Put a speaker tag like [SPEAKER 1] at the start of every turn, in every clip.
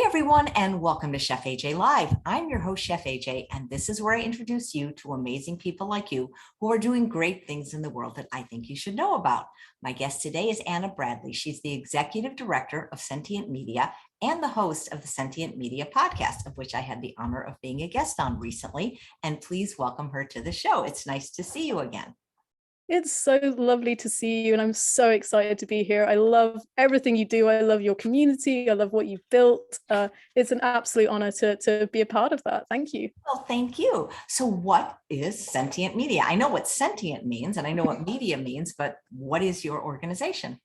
[SPEAKER 1] everyone, and welcome to Chef AJ Live. I'm your host, Chef AJ, and this is where I introduce you to amazing people like you who are doing great things in the world that I think you should know about. My guest today is Anna Bradley. She's the executive director of Sentient Media and the host of the Sentient Media podcast, of which I had the honor of being a guest on recently. And please welcome her to the show. It's nice to see you again.
[SPEAKER 2] It's so lovely to see you, and I'm so excited to be here. I love everything you do. I love your community. I love what you've built. It's an absolute honor to be a part of that. Thank you.
[SPEAKER 1] Well, thank you. So what is Sentient Media? I know what sentient means, and I know what media means, but what is your organization?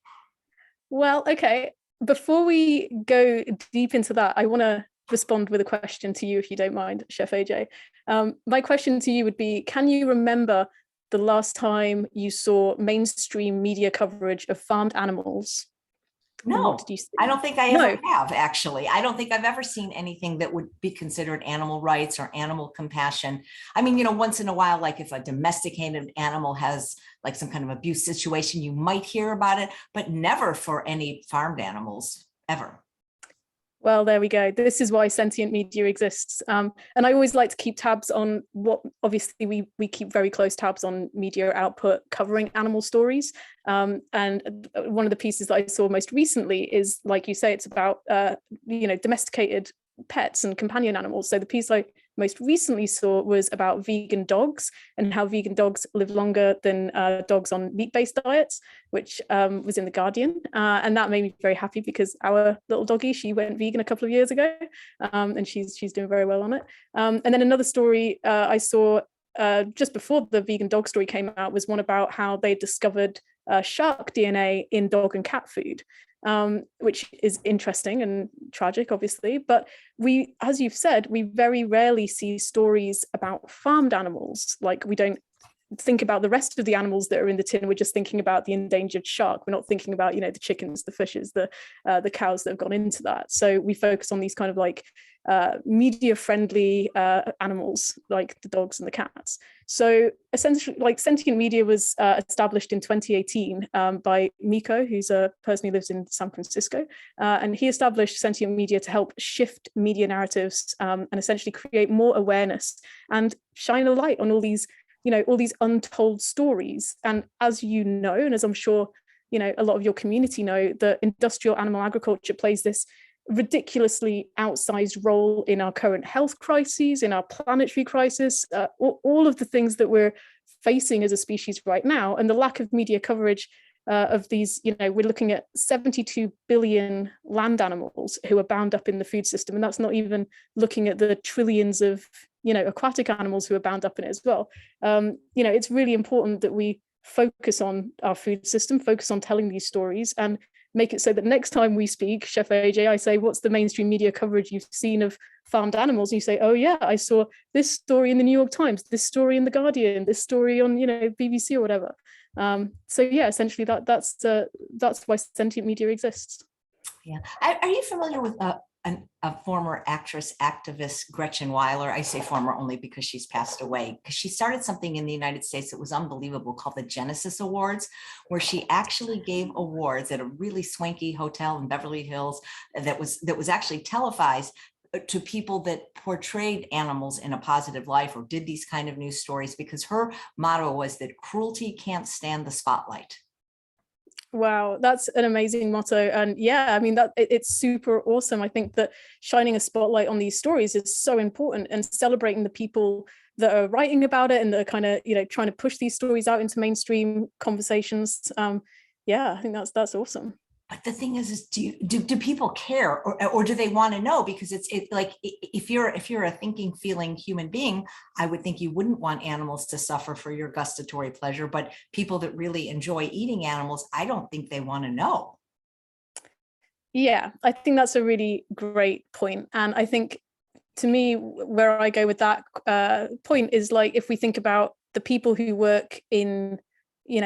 [SPEAKER 2] Well, okay. Before we go deep into that, I want to respond with a question to you, if you don't mind, Chef AJ. My question to you would be, can you remember the last time you saw mainstream media coverage of farmed animals?
[SPEAKER 1] No,
[SPEAKER 2] what did you see?
[SPEAKER 1] I don't think I ever have, actually. I don't think I've ever seen anything that would be considered animal rights or animal compassion. I mean, once in a while, like if a domesticated animal has like some kind of abuse situation, you might hear about it, but never for any farmed animals, ever.
[SPEAKER 2] Well, there we go. This is why Sentient Media exists. And I always like to keep tabs on what, obviously, we keep very close tabs on media output covering animal stories. And one of the pieces that I saw most recently is, like you say, it's about, domesticated pets and companion animals. So the piece I most recently saw was about vegan dogs and how vegan dogs live longer than dogs on meat-based diets, which was in The Guardian. And that made me very happy because our little doggy, she went vegan a couple of years ago, and she's doing very well on it. And then another story I saw just before the vegan dog story came out was one about how they discovered shark DNA in dog and cat food. Which is interesting and tragic, obviously. But we, as you've said, we very rarely see stories about farmed animals. Like, we don't think about the rest of the animals that are in the tin. We're just thinking about the endangered shark. We're not thinking about, the chickens, the fishes, the cows that have gone into that. So we focus on these kind of like media friendly animals, like the dogs and the cats. So essentially, like, Sentient Media was established in 2018 by Miko, who's a person who lives in San Francisco, and he established Sentient Media to help shift media narratives and essentially create more awareness and shine a light on all these untold stories. And as you know, and as I'm sure a lot of your community know, that industrial animal agriculture plays this ridiculously outsized role in our current health crises, in our planetary crisis, all of the things that we're facing as a species right now. And the lack of media coverage of these, we're looking at 72 billion land animals who are bound up in the food system. And that's not even looking at the trillions of, aquatic animals who are bound up in it as well. It's really important that we focus on our food system, focus on telling these stories, and make it so that next time we speak, Chef AJ, I say, what's the mainstream media coverage you've seen of farmed animals? And you say, oh yeah, I saw this story in the New York Times, this story in The Guardian, this story on, BBC or whatever. So yeah, essentially that's why Sentient Media exists.
[SPEAKER 1] Yeah. Are you familiar with a former actress, activist, Gretchen Weiler? I say former only because she's passed away, because she started something in the United States that was unbelievable called the Genesis Awards, where she actually gave awards at a really swanky hotel in Beverly Hills that was actually televised to people that portrayed animals in a positive light or did these kind of news stories, because her motto was that cruelty can't stand the spotlight.
[SPEAKER 2] Wow, that's an amazing motto. And yeah, I mean, that it's super awesome. I think that shining a spotlight on these stories is so important, and celebrating the people that are writing about it and that are kind of, trying to push these stories out into mainstream conversations. Yeah, I think that's awesome.
[SPEAKER 1] But the thing is do people care, or do they want to know? Because it's like, if you're a thinking, feeling human being, I would think you wouldn't want animals to suffer for your gustatory pleasure. But people that really enjoy eating animals, I don't think they want to know.
[SPEAKER 2] Yeah, I think that's a really great point. And I think, to me, where I go with that point is, like, if we think about the people who work in,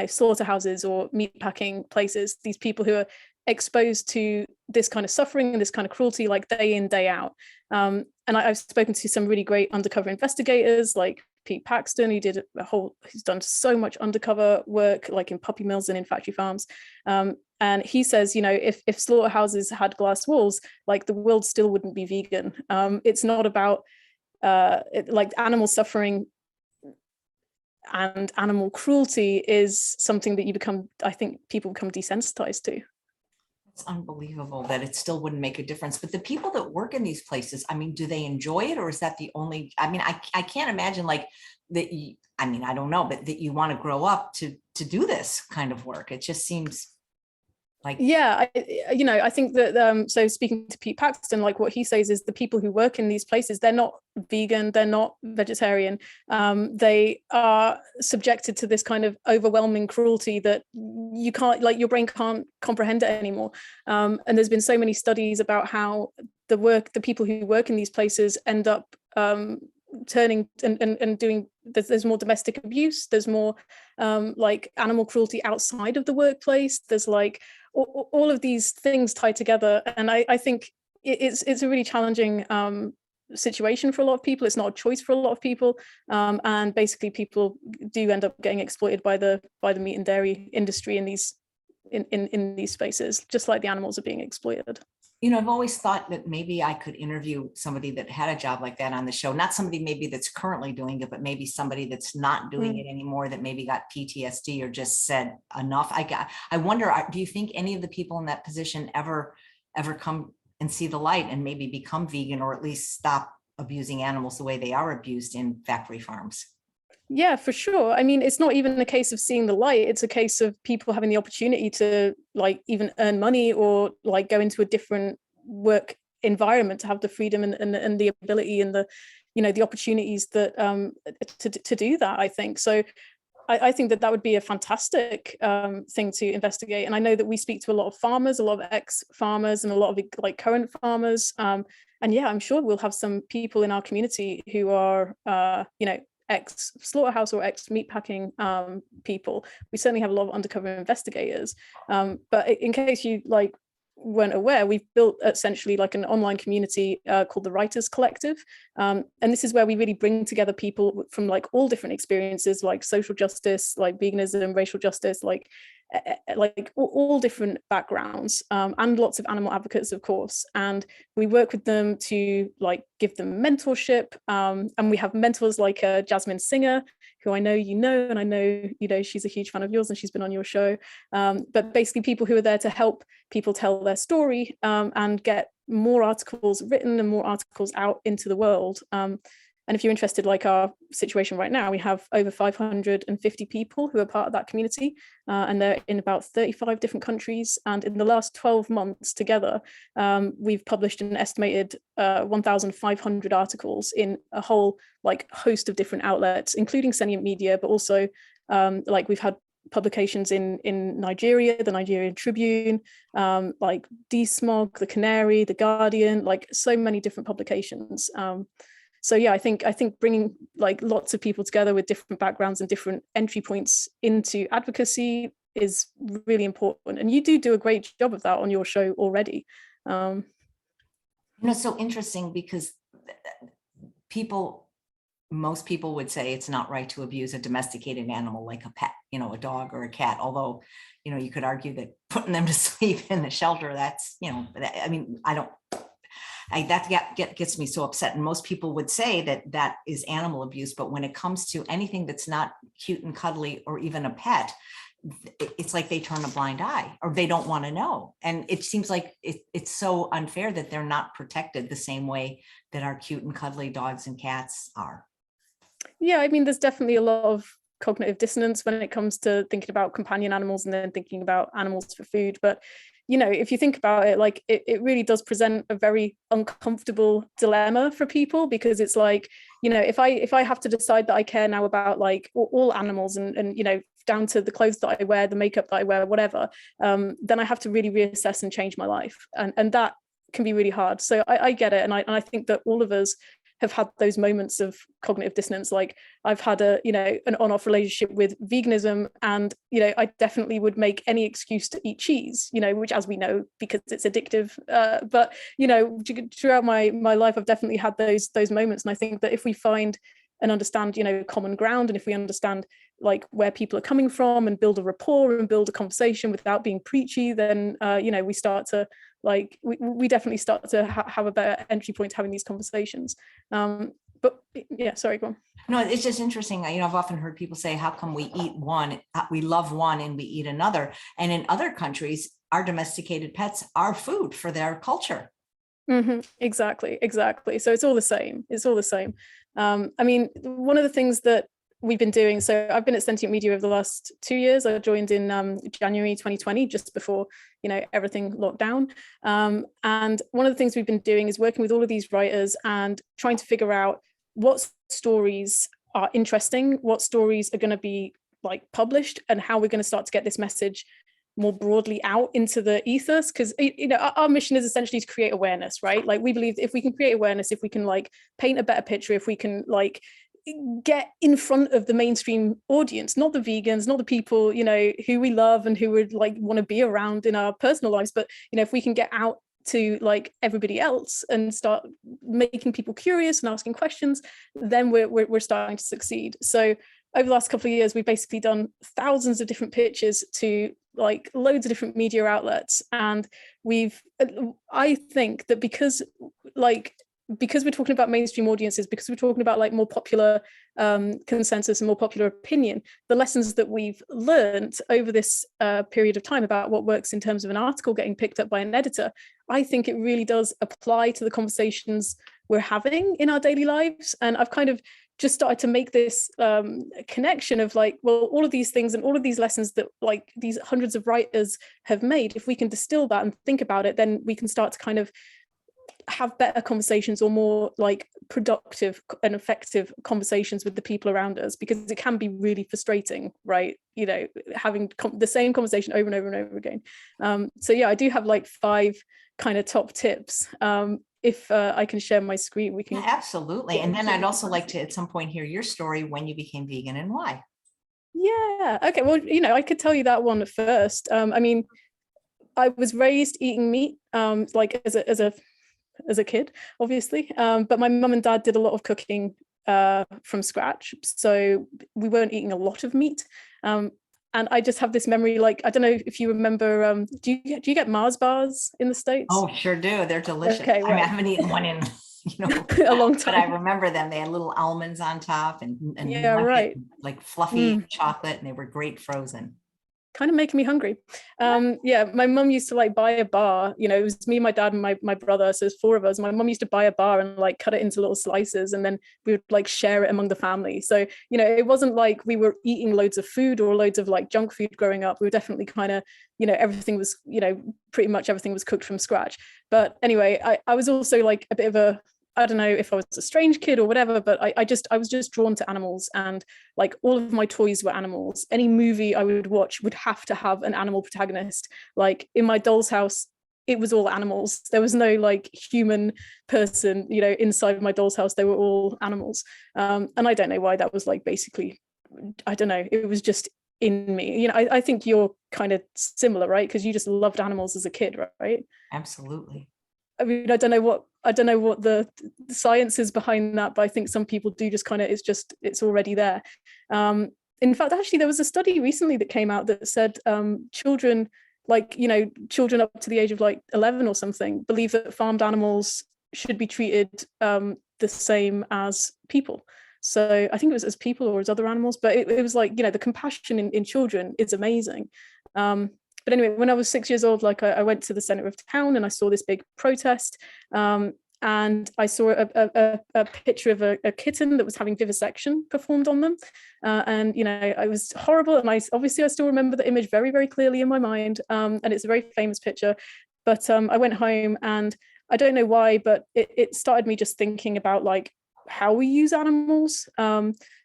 [SPEAKER 2] slaughterhouses or meatpacking places, these people who are exposed to this kind of suffering and this kind of cruelty, like, day in, day out. And I've spoken to some really great undercover investigators, like Pete Paxton, who's done so much undercover work, like in puppy mills and in factory farms. And he says, if slaughterhouses had glass walls, like the world still wouldn't be vegan. It's not about like animal suffering and animal cruelty is something that I think people become desensitized to.
[SPEAKER 1] It's unbelievable that it still wouldn't make a difference. But the people that work in these places, I mean, do they enjoy it, or is that the only, I mean, I can't imagine like that. I mean, I don't know, but that you want to grow up to do this kind of work. It just seems like,
[SPEAKER 2] yeah, I think that so speaking to Pete Paxton, like what he says is the people who work in these places, they're not vegan, they're not vegetarian, they are subjected to this kind of overwhelming cruelty that you can't, like, your brain can't comprehend it anymore. And there's been so many studies about how the people who work in these places end up turning and doing, there's more domestic abuse, there's more like animal cruelty outside of the workplace, there's like all of these things tied together. And I think it's a really challenging situation for a lot of people. It's not a choice for a lot of people, and basically people do end up getting exploited by the meat and dairy industry in these spaces, just like the animals are being exploited.
[SPEAKER 1] I've always thought that maybe I could interview somebody that had a job like that on the show. Not somebody maybe that's currently doing it, but maybe somebody that's not doing it anymore, that maybe got PTSD or just said enough. I wonder, do you think any of the people in that position ever come and see the light and maybe become vegan, or at least stop abusing animals the way they are abused in factory farms?
[SPEAKER 2] Yeah, for sure. I mean, it's not even a case of seeing the light. It's a case of people having the opportunity to like even earn money or like go into a different work environment, to have the freedom and the ability and the, the opportunities that to do that, I think. So I think that would be a fantastic thing to investigate. And I know that we speak to a lot of farmers, a lot of ex-farmers and a lot of like current farmers. And yeah, I'm sure we'll have some people in our community who are, ex-slaughterhouse or ex-meatpacking people. We certainly have a lot of undercover investigators. But in case you like weren't aware, we've built essentially like an online community called the Writers Collective. And this is where we really bring together people from like all different experiences, like social justice, like veganism, racial justice, like all different backgrounds, and lots of animal advocates, of course. And we work with them to like give them mentorship. And we have mentors like Jasmine Singer, who I know and I know she's a huge fan of yours and she's been on your show. But basically people who are there to help people tell their story and get more articles written and more articles out into the world. And if you're interested, like our situation right now, we have over 550 people who are part of that community, and they're in about 35 different countries. And in the last 12 months together, we've published an estimated 1,500 articles in a whole like host of different outlets, including Sentient Media, but also like we've had publications in Nigeria, the Nigerian Tribune, like DSMOG, the Canary, the Guardian, like so many different publications. So yeah, I think bringing like lots of people together with different backgrounds and different entry points into advocacy is really important. And you do a great job of that on your show already.
[SPEAKER 1] It's so interesting because most people would say it's not right to abuse a domesticated animal like a pet, a dog or a cat. Although, you could argue that putting them to sleep in the shelter, that's, I mean, that gets me so upset. And most people would say that is animal abuse. But when it comes to anything that's not cute and cuddly or even a pet, it's like they turn a blind eye or they don't want to know. And it seems like it's so unfair that they're not protected the same way that our cute and cuddly dogs and cats are.
[SPEAKER 2] Yeah, I mean, there's definitely a lot of cognitive dissonance when it comes to thinking about companion animals and then thinking about animals for food. But if you think about it, like it really does present a very uncomfortable dilemma for people, because it's like, if I have to decide that I care now about like all animals and down to the clothes that I wear, the makeup that I wear, whatever, then I have to really reassess and change my life. And that can be really hard. So I get it. And I think that all of us have had those moments of cognitive dissonance. Like I've had an on-off relationship with veganism, and I definitely would make any excuse to eat cheese, which, as we know, because it's addictive, but throughout my life I've definitely had those moments. And I think that if we find and understand, common ground, and if we understand like where people are coming from and build a rapport and build a conversation without being preachy, then we start to like we definitely start to have a better entry point to having these conversations. But yeah, sorry, go on.
[SPEAKER 1] No, it's just interesting. I've often heard people say, how come we eat one, we love one and we eat another? And in other countries, our domesticated pets are food for their culture.
[SPEAKER 2] Exactly. So it's all the same. I mean, one of the things that we've been doing, so I've been at Sentient Media over the last 2 years. I joined in January 2020, just before everything locked down. And one of the things we've been doing is working with all of these writers and trying to figure out what stories are interesting, what stories are going to be like published, and how we're going to start to get this message more broadly out into the ethos, because our mission is essentially to create awareness, right? Like, we believe if we can create awareness, if we can like paint a better picture, if we can like get in front of the mainstream audience, not the vegans, not the people who we love and who would like want to be around in our personal lives, but if we can get out to like everybody else and start making people curious and asking questions, then we're starting to succeed. So over the last couple of years, we've basically done thousands of different pitches to like loads of different media outlets, and I think that because we're talking about mainstream audiences, because we're talking about like more popular consensus and more popular opinion, the lessons that we've learned over this period of time about what works in terms of an article getting picked up by an editor, I think it really does apply to the conversations we're having in our daily lives. And I've kind of just started to make this connection of like, well, all of these things and all of these lessons that like these hundreds of writers have made, if we can distill that and think about it, then we can start to kind of have better conversations, or more like productive and effective conversations with the people around us, because it can be really frustrating, right? Having the same conversation over and over and over again. So yeah, I do have like 5 kind of top tips. If I can share my screen, we can.
[SPEAKER 1] Yeah, absolutely. And then I'd also like to at some point hear your story when you became vegan and why.
[SPEAKER 2] Yeah. Okay. Well, I could tell you that one first. I mean, I was raised eating meat, like as a kid, obviously. But my mum and dad did a lot of cooking from scratch, so we weren't eating a lot of meat. And I just have this memory, like, I don't know if you remember, do you get Mars bars in the States?
[SPEAKER 1] Oh, sure do. They're delicious.
[SPEAKER 2] Okay, right.
[SPEAKER 1] I mean, I haven't eaten one in
[SPEAKER 2] a long time,
[SPEAKER 1] but I remember them. They had little almonds on top and
[SPEAKER 2] yeah, right,
[SPEAKER 1] like fluffy chocolate, and they were great frozen.
[SPEAKER 2] Kind of making me hungry. Yeah, my mum used to like buy a bar, it was me, my dad, and my brother, so there's 4 of us. My mum used to buy a bar and like cut it into little slices, and then we would like share it among the family. So it wasn't like we were eating loads of food or loads of like junk food growing up. We were definitely kind of everything was pretty much everything was cooked from scratch. But anyway, I was also like a bit of a, I don't know if I was a strange kid or whatever, but I was just drawn to animals, and like all of my toys were animals. Any movie I would watch would have to have an animal protagonist. Like in my doll's house, it was all animals. There was no like human person, inside my doll's house. They were all animals. And I don't know why that was like basically, I don't know. It was just in me. I think you're kind of similar, right? Because you just loved animals as a kid, right?
[SPEAKER 1] Absolutely.
[SPEAKER 2] I mean, I don't know what the science is behind that, but I think some people do just kind of, it's already there. In fact, actually, there was a study recently that came out that said children, like, children up to the age of like 11 or something, believe that farmed animals should be treated the same as people. So I think it was as people or as other animals, but it was like, the compassion in children is amazing. But anyway, when I was 6 years old, like I went to the center of town and I saw this big protest, and I saw a picture of a kitten that was having vivisection performed on them. And, I was horrible. And I still remember the image very, very clearly in my mind. And it's a very famous picture. But I went home, and I don't know why, but it started me just thinking about like how we use animals.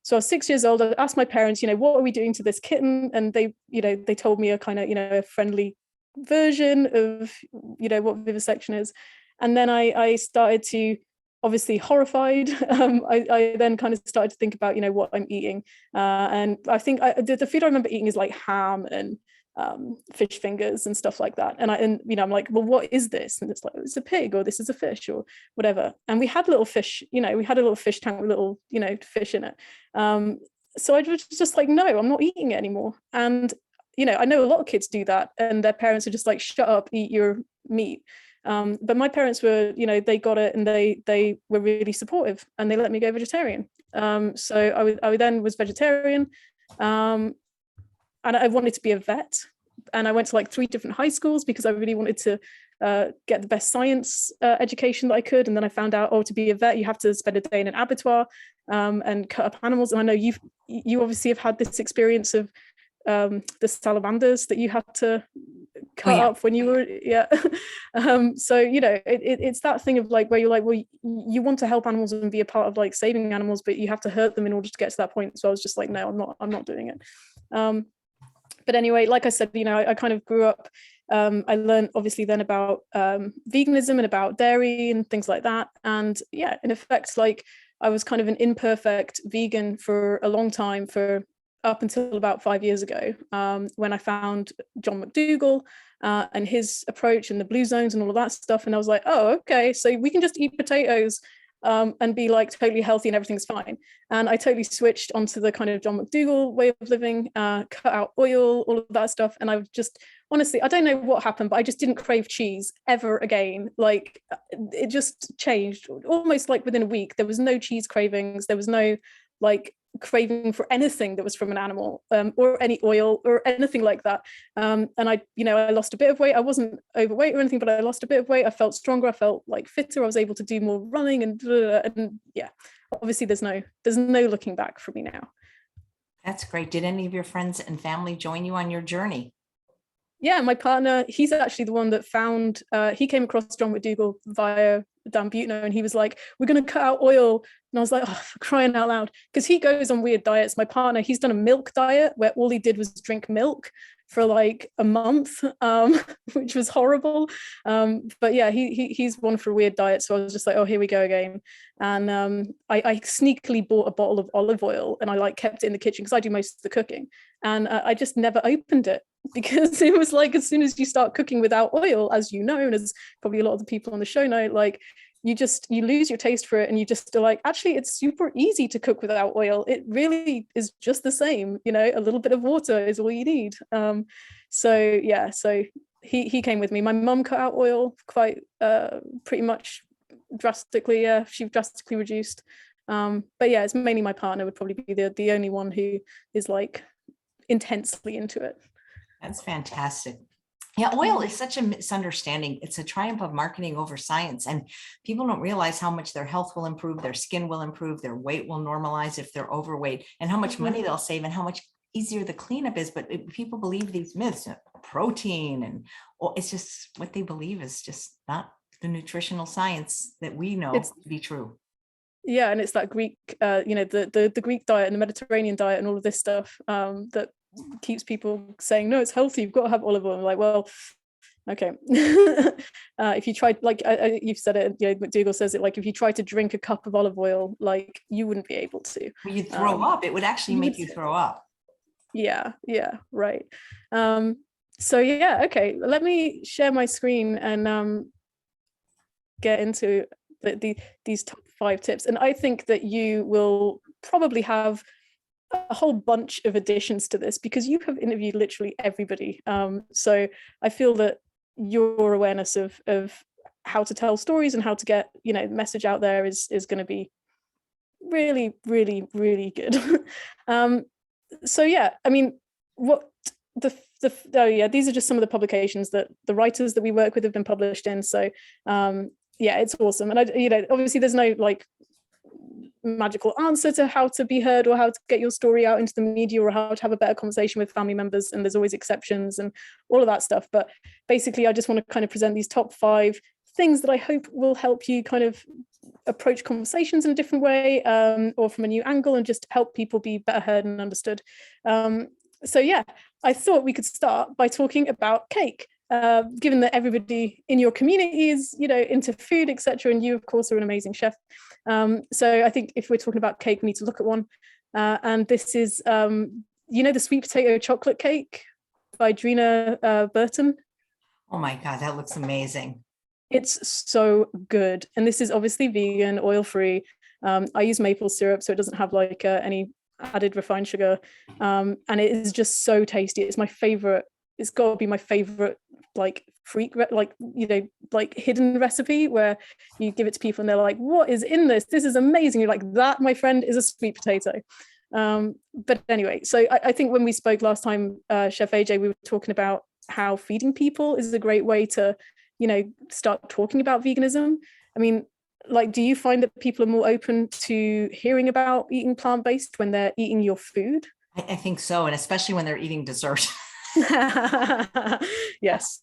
[SPEAKER 2] So I was 6 years old. I asked my parents, what are we doing to this kitten? And they told me a kind of, a friendly version of, what vivisection is. And then I started to, obviously horrified, I then kind of started to think about, what I'm eating. And I think the food I remember eating is like ham and fish fingers and stuff like that. And you know, I'm like, well, what is this? And it's like, it's a pig, or this is a fish, or whatever. And we had little fish, you know, we had a little fish tank with little, you know, fish in it. So I was just like, no, I'm not eating it anymore. And you know, I know a lot of kids do that, and their parents are just like, shut up, eat your meat. But my parents were, you know, they got it, and they were really supportive, and they let me go vegetarian. So I then was vegetarian, and I wanted to be a vet, and I went to like 3 different high schools because I really wanted to get the best science education that I could. And then I found out, oh, to be a vet, you have to spend a day in an abattoir and cut up animals. And I know you obviously have had this experience of the salamanders that you had to cut up when you were so you know, it's that thing of like, where you're like, well, you want to help animals and be a part of like saving animals, but you have to hurt them in order to get to that point. So I was just like, no, I'm not doing it. But anyway, like I said, you know, I kind of grew up, I learned obviously then about veganism and about dairy and things like that. And yeah, in effect, like I was kind of an imperfect vegan for a long time, for up until about 5 years ago, when I found John McDougall and his approach and the blue zones and all of that stuff. And I was like, oh, okay, so we can just eat potatoes and be like totally healthy and everything's fine. And I totally switched onto the kind of John McDougall way of living, cut out oil, all of that stuff. And I just, honestly, I don't know what happened, but I just didn't crave cheese ever again. Like it just changed almost like within a week. There was no cheese cravings. There was no like craving for anything that was from an animal, or any oil or anything like that. And I, you know, I lost a bit of weight. I wasn't overweight or anything, but I lost a bit of weight. I felt stronger. I felt like fitter. I was able to do more running and yeah, obviously there's no looking back for me now.
[SPEAKER 1] That's great. Did any of your friends and family join you on your journey?
[SPEAKER 2] Yeah, my partner, he's actually the one that found, he came across John McDougall via Dan Buettner, and he was like, we're going to cut out oil. And I was like, oh, for crying out loud. Because he goes on weird diets. My partner, he's done a milk diet where all he did was drink milk for like a month, which was horrible. But yeah, he's one for a weird diet. So I was just like, oh, here we go again. And I sneakily bought a bottle of olive oil, and I like kept it in the kitchen because I do most of the cooking. And I just never opened it, because it was like, as soon as you start cooking without oil, as you know, and as probably a lot of the people on the show know, like you lose your taste for it, and you just are like, actually it's super easy to cook without oil. It really is just the same, you know, a little bit of water is all you need. So yeah, so he came with me. My mum cut out oil quite pretty much drastically. Yeah, she drastically reduced. But yeah, it's mainly my partner would probably be the only one who is like intensely into it.
[SPEAKER 1] That's fantastic. Yeah, oil is such a misunderstanding. It's a triumph of marketing over science, and people don't realize how much their health will improve, their skin will improve, their weight will normalize if they're overweight, and how much money they'll save, and how much easier the cleanup is. But people believe these myths, protein, and it's just what they believe is just not the nutritional science that we know to be true.
[SPEAKER 2] Yeah, and it's that Greek, you know, the Greek diet and the Mediterranean diet and all of this stuff that keeps people saying, no, it's healthy, you've got to have olive oil. I'm like, well, okay. If you tried, like you've said it, you know, McDougall says it, like if you try to drink a cup of olive oil, like you wouldn't be able to.
[SPEAKER 1] Well, you'd throw up. It would actually make you throw up.
[SPEAKER 2] Yeah, right. So yeah, okay, let me share my screen and get into these top 5 tips. And I think that you will probably have a whole bunch of additions to this, because you have interviewed literally everybody. So I feel that your awareness of how to tell stories and how to get, you know, message out there is going to be really, really, really good. So yeah, I mean, what oh yeah, these are just some of the publications that the writers that we work with have been published in. So yeah, it's awesome. And you know, obviously there's no like magical answer to how to be heard or how to get your story out into the media or how to have a better conversation with family members, and there's always exceptions and all of that stuff. But basically I just want to kind of present these top 5 things that I hope will help you kind of approach conversations in a different way, or from a new angle, and just help people be better heard and understood. So yeah, I thought we could start by talking about cake. Given that everybody in your community is, you know, into food, etc., and you of course are an amazing chef, so I think if we're talking about cake, we need to look at one, and this is you know, the sweet potato chocolate cake. by Drina Burton.
[SPEAKER 1] Oh my God, that looks amazing.
[SPEAKER 2] It's so good. And this is obviously vegan, oil-free. I use maple syrup, so it doesn't have like any added refined sugar. And it is just so tasty. It's my favorite. It's got to be my favorite, like like hidden recipe where you give it to people and they're like, what is in this? This is amazing. You're like, that, my friend, is a sweet potato. But anyway, so I think when we spoke last time, Chef AJ, we were talking about how feeding people is a great way to, start talking about veganism. I mean, like, do you find that people are more open to hearing about eating plant-based when they're eating your food?
[SPEAKER 1] I think so. And especially when they're eating dessert.
[SPEAKER 2] Yes.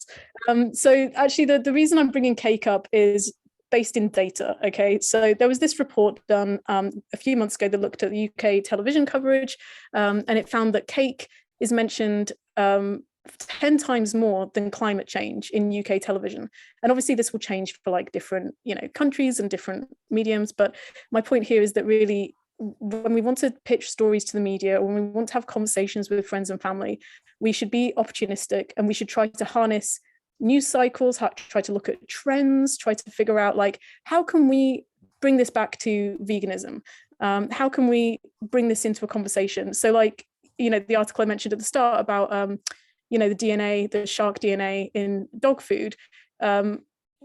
[SPEAKER 2] So actually the reason I'm bringing cake up is based in data. Okay, so there was this report done a few months ago that looked at the UK television coverage, and it found that cake is mentioned 10 times more than climate change in UK television. And obviously this will change for like different, countries and different mediums. But my point here is that really, when we want to pitch stories to the media, or when we want to have conversations with friends and family, we should be opportunistic and we should try to harness news cycles, try to look at trends, try to figure out like, how can we bring this back to veganism? How can we bring this into a conversation? So like, the article I mentioned at the start about, the DNA, the shark DNA in dog food,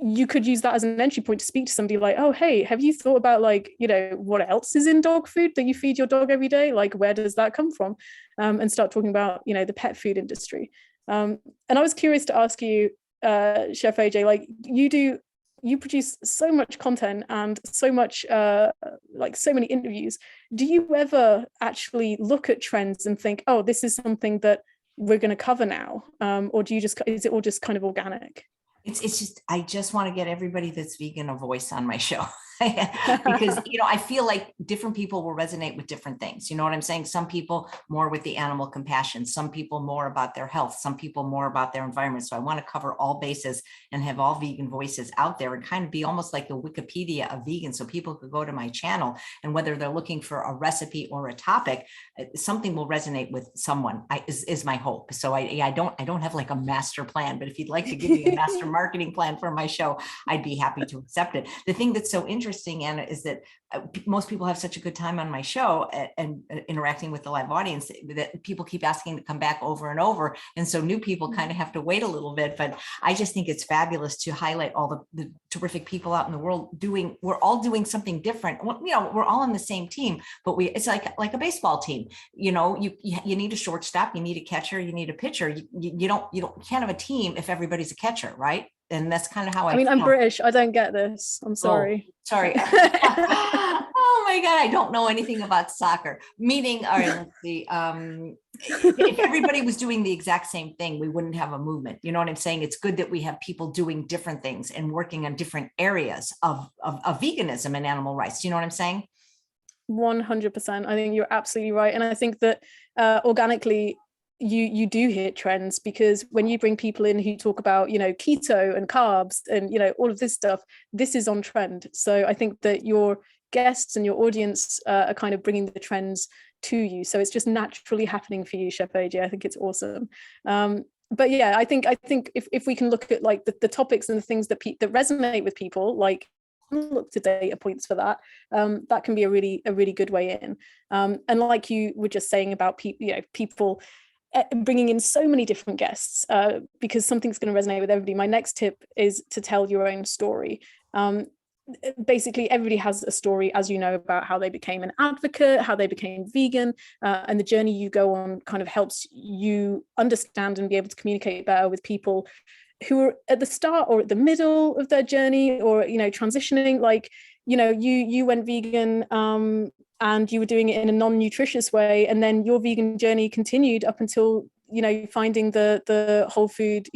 [SPEAKER 2] you could use that as an entry point to speak to somebody like, oh, hey, have you thought about like, what else is in dog food that you feed your dog every day? Like, where does that come from? And start talking about, the pet food industry. And I was curious to ask you, Chef AJ, like you produce so much content and so much, like so many interviews. Do you ever actually look at trends and think, oh, this is something that we're going to cover now? Or is it all just kind of organic?
[SPEAKER 1] It's just, I just want to get everybody that's vegan a voice on my show. Because, I feel like different people will resonate with different things. You know what I'm saying? Some people more with the animal compassion, some people more about their health, some people more about their environment. So I want to cover all bases and have all vegan voices out there and kind of be almost like a Wikipedia of vegan. So people could go to my channel and whether they're looking for a recipe or a topic, something will resonate with someone is my hope. So I don't have like a master plan, but if you'd like to give me a master marketing plan for my show, I'd be happy to accept it. The thing that's so interesting, Anna, is that most people have such a good time on my show and interacting with the live audience that people keep asking to come back over and over. And so new people kind of have to wait a little bit, but I just think it's fabulous to highlight all the terrific people out in the world we're all doing something different. We're all on the same team, but it's like a baseball team. You need a shortstop, you need a catcher, you need a pitcher. You can't have a team if everybody's a catcher, right? And that's kind of how I
[SPEAKER 2] mean,
[SPEAKER 1] feel.
[SPEAKER 2] I'm British. I don't get this. I'm sorry.
[SPEAKER 1] Oh, sorry. Oh my God, I don't know anything about soccer. Meaning, all right, let's see. If everybody was doing the exact same thing, we wouldn't have a movement. You know what I'm saying? It's good that we have people doing different things and working on different areas of veganism and animal rights. You know what I'm saying?
[SPEAKER 2] 100%. I think you're absolutely right. And I think that organically, you do hit trends, because when you bring people in who talk about keto and carbs and all of this stuff, this is on trend. So I think that your guests and your audience are kind of bringing the trends to you, so it's just naturally happening for you, Chef AJ. I think it's awesome. But yeah, I think if we can look at like the topics and the things that resonate with people, like look to data points for that, that can be a really good way in. And like you were just saying about people bringing in so many different guests, because something's going to resonate with everybody. My next tip is to tell your own story. Basically, everybody has a story, as you know, about how they became an advocate, how they became vegan, and the journey you go on kind of helps you understand and be able to communicate better with people who are at the start or at the middle of their journey, or transitioning. Like you went vegan, and you were doing it in a non-nutritious way, and then your vegan journey continued up until finding the whole food,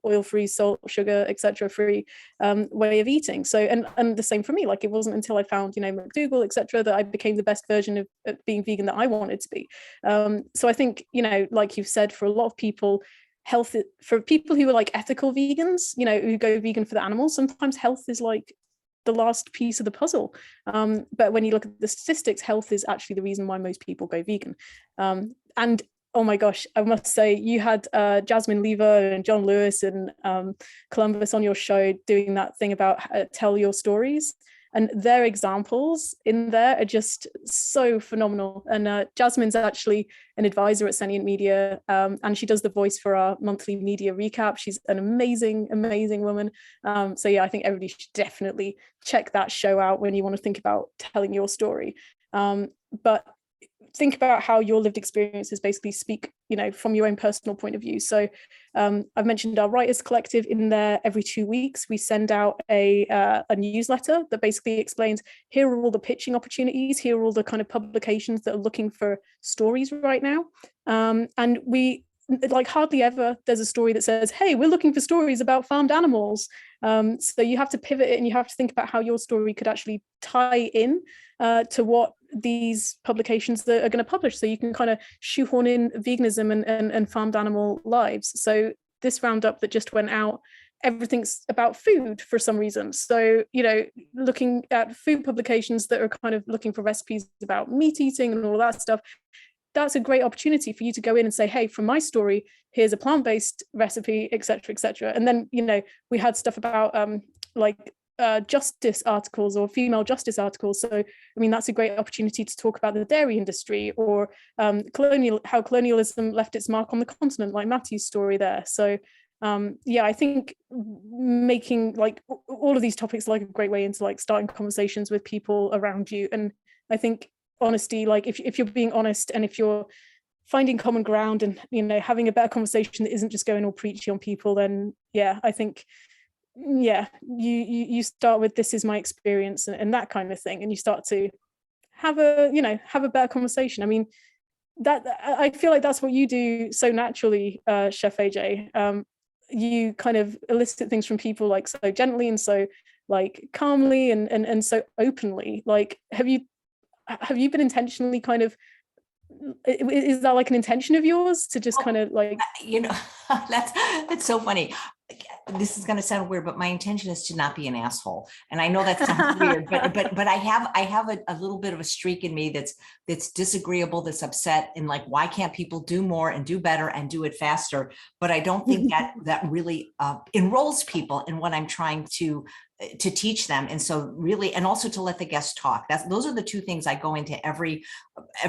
[SPEAKER 2] oil-free, salt, sugar, etc. free way of eating. So and the same for me. Like, it wasn't until I found McDougall, etc., that I became the best version of being vegan that I wanted to be. So I think like you've said, for a lot of people, health, for people who are like ethical vegans, who go vegan for the animals, sometimes health is like the last piece of the puzzle. But when you look at the statistics, health is actually the reason why most people go vegan. And oh my gosh, I must say you had Jasmine Lever and John Lewis and Columbus on your show doing that thing about tell your stories. And their examples in there are just so phenomenal. And Jasmine's actually an advisor at Sentient Media, and she does the voice for our monthly media recap. She's an amazing, amazing woman. So yeah, I think everybody should definitely check that show out when you want to think about telling your story. But think about how your lived experiences basically speak, from your own personal point of view. So I've mentioned our Writers Collective. In there, every 2 weeks, we send out a newsletter that basically explains, here are all the pitching opportunities, here are all the kind of publications that are looking for stories right now. And we, like, hardly ever there's a story that says, hey, we're looking for stories about farmed animals. So you have to pivot it, and you have to think about how your story could actually tie in to what these publications that are going to publish, so you can kind of shoehorn in veganism and farmed animal lives. So this roundup that just went out, everything's about food for some reason. So, looking at food publications that are kind of looking for recipes about meat eating and all that stuff, that's a great opportunity for you to go in and say, hey, from my story, here's a plant-based recipe, etc., etc. And then, we had stuff about justice articles or female justice articles. So, that's a great opportunity to talk about the dairy industry, or how colonialism left its mark on the continent, like Matthew's story there. So, I think making all of these topics a great way into starting conversations with people around you. And I think honesty, if you're being honest, and if you're finding common ground and having a better conversation that isn't just going all preachy on people, then I think you start with, this is my experience, and that kind of thing, and you start to have a better conversation. That I feel like that's what you do so naturally, Chef AJ. You kind of elicit things from people so gently and so calmly and so openly. Have you been intentionally kind of, is that an intention of yours to just kind of
[SPEAKER 1] that's so funny. This is going to sound weird, but my intention is to not be an asshole. And I know that sounds weird, but I have a little bit of a streak in me that's disagreeable, that's upset, and why can't people do more and do better and do it faster? But I don't think that really enrolls people in what I'm trying to teach them. And so really, and also to let the guests talk. Those are the two things I go into every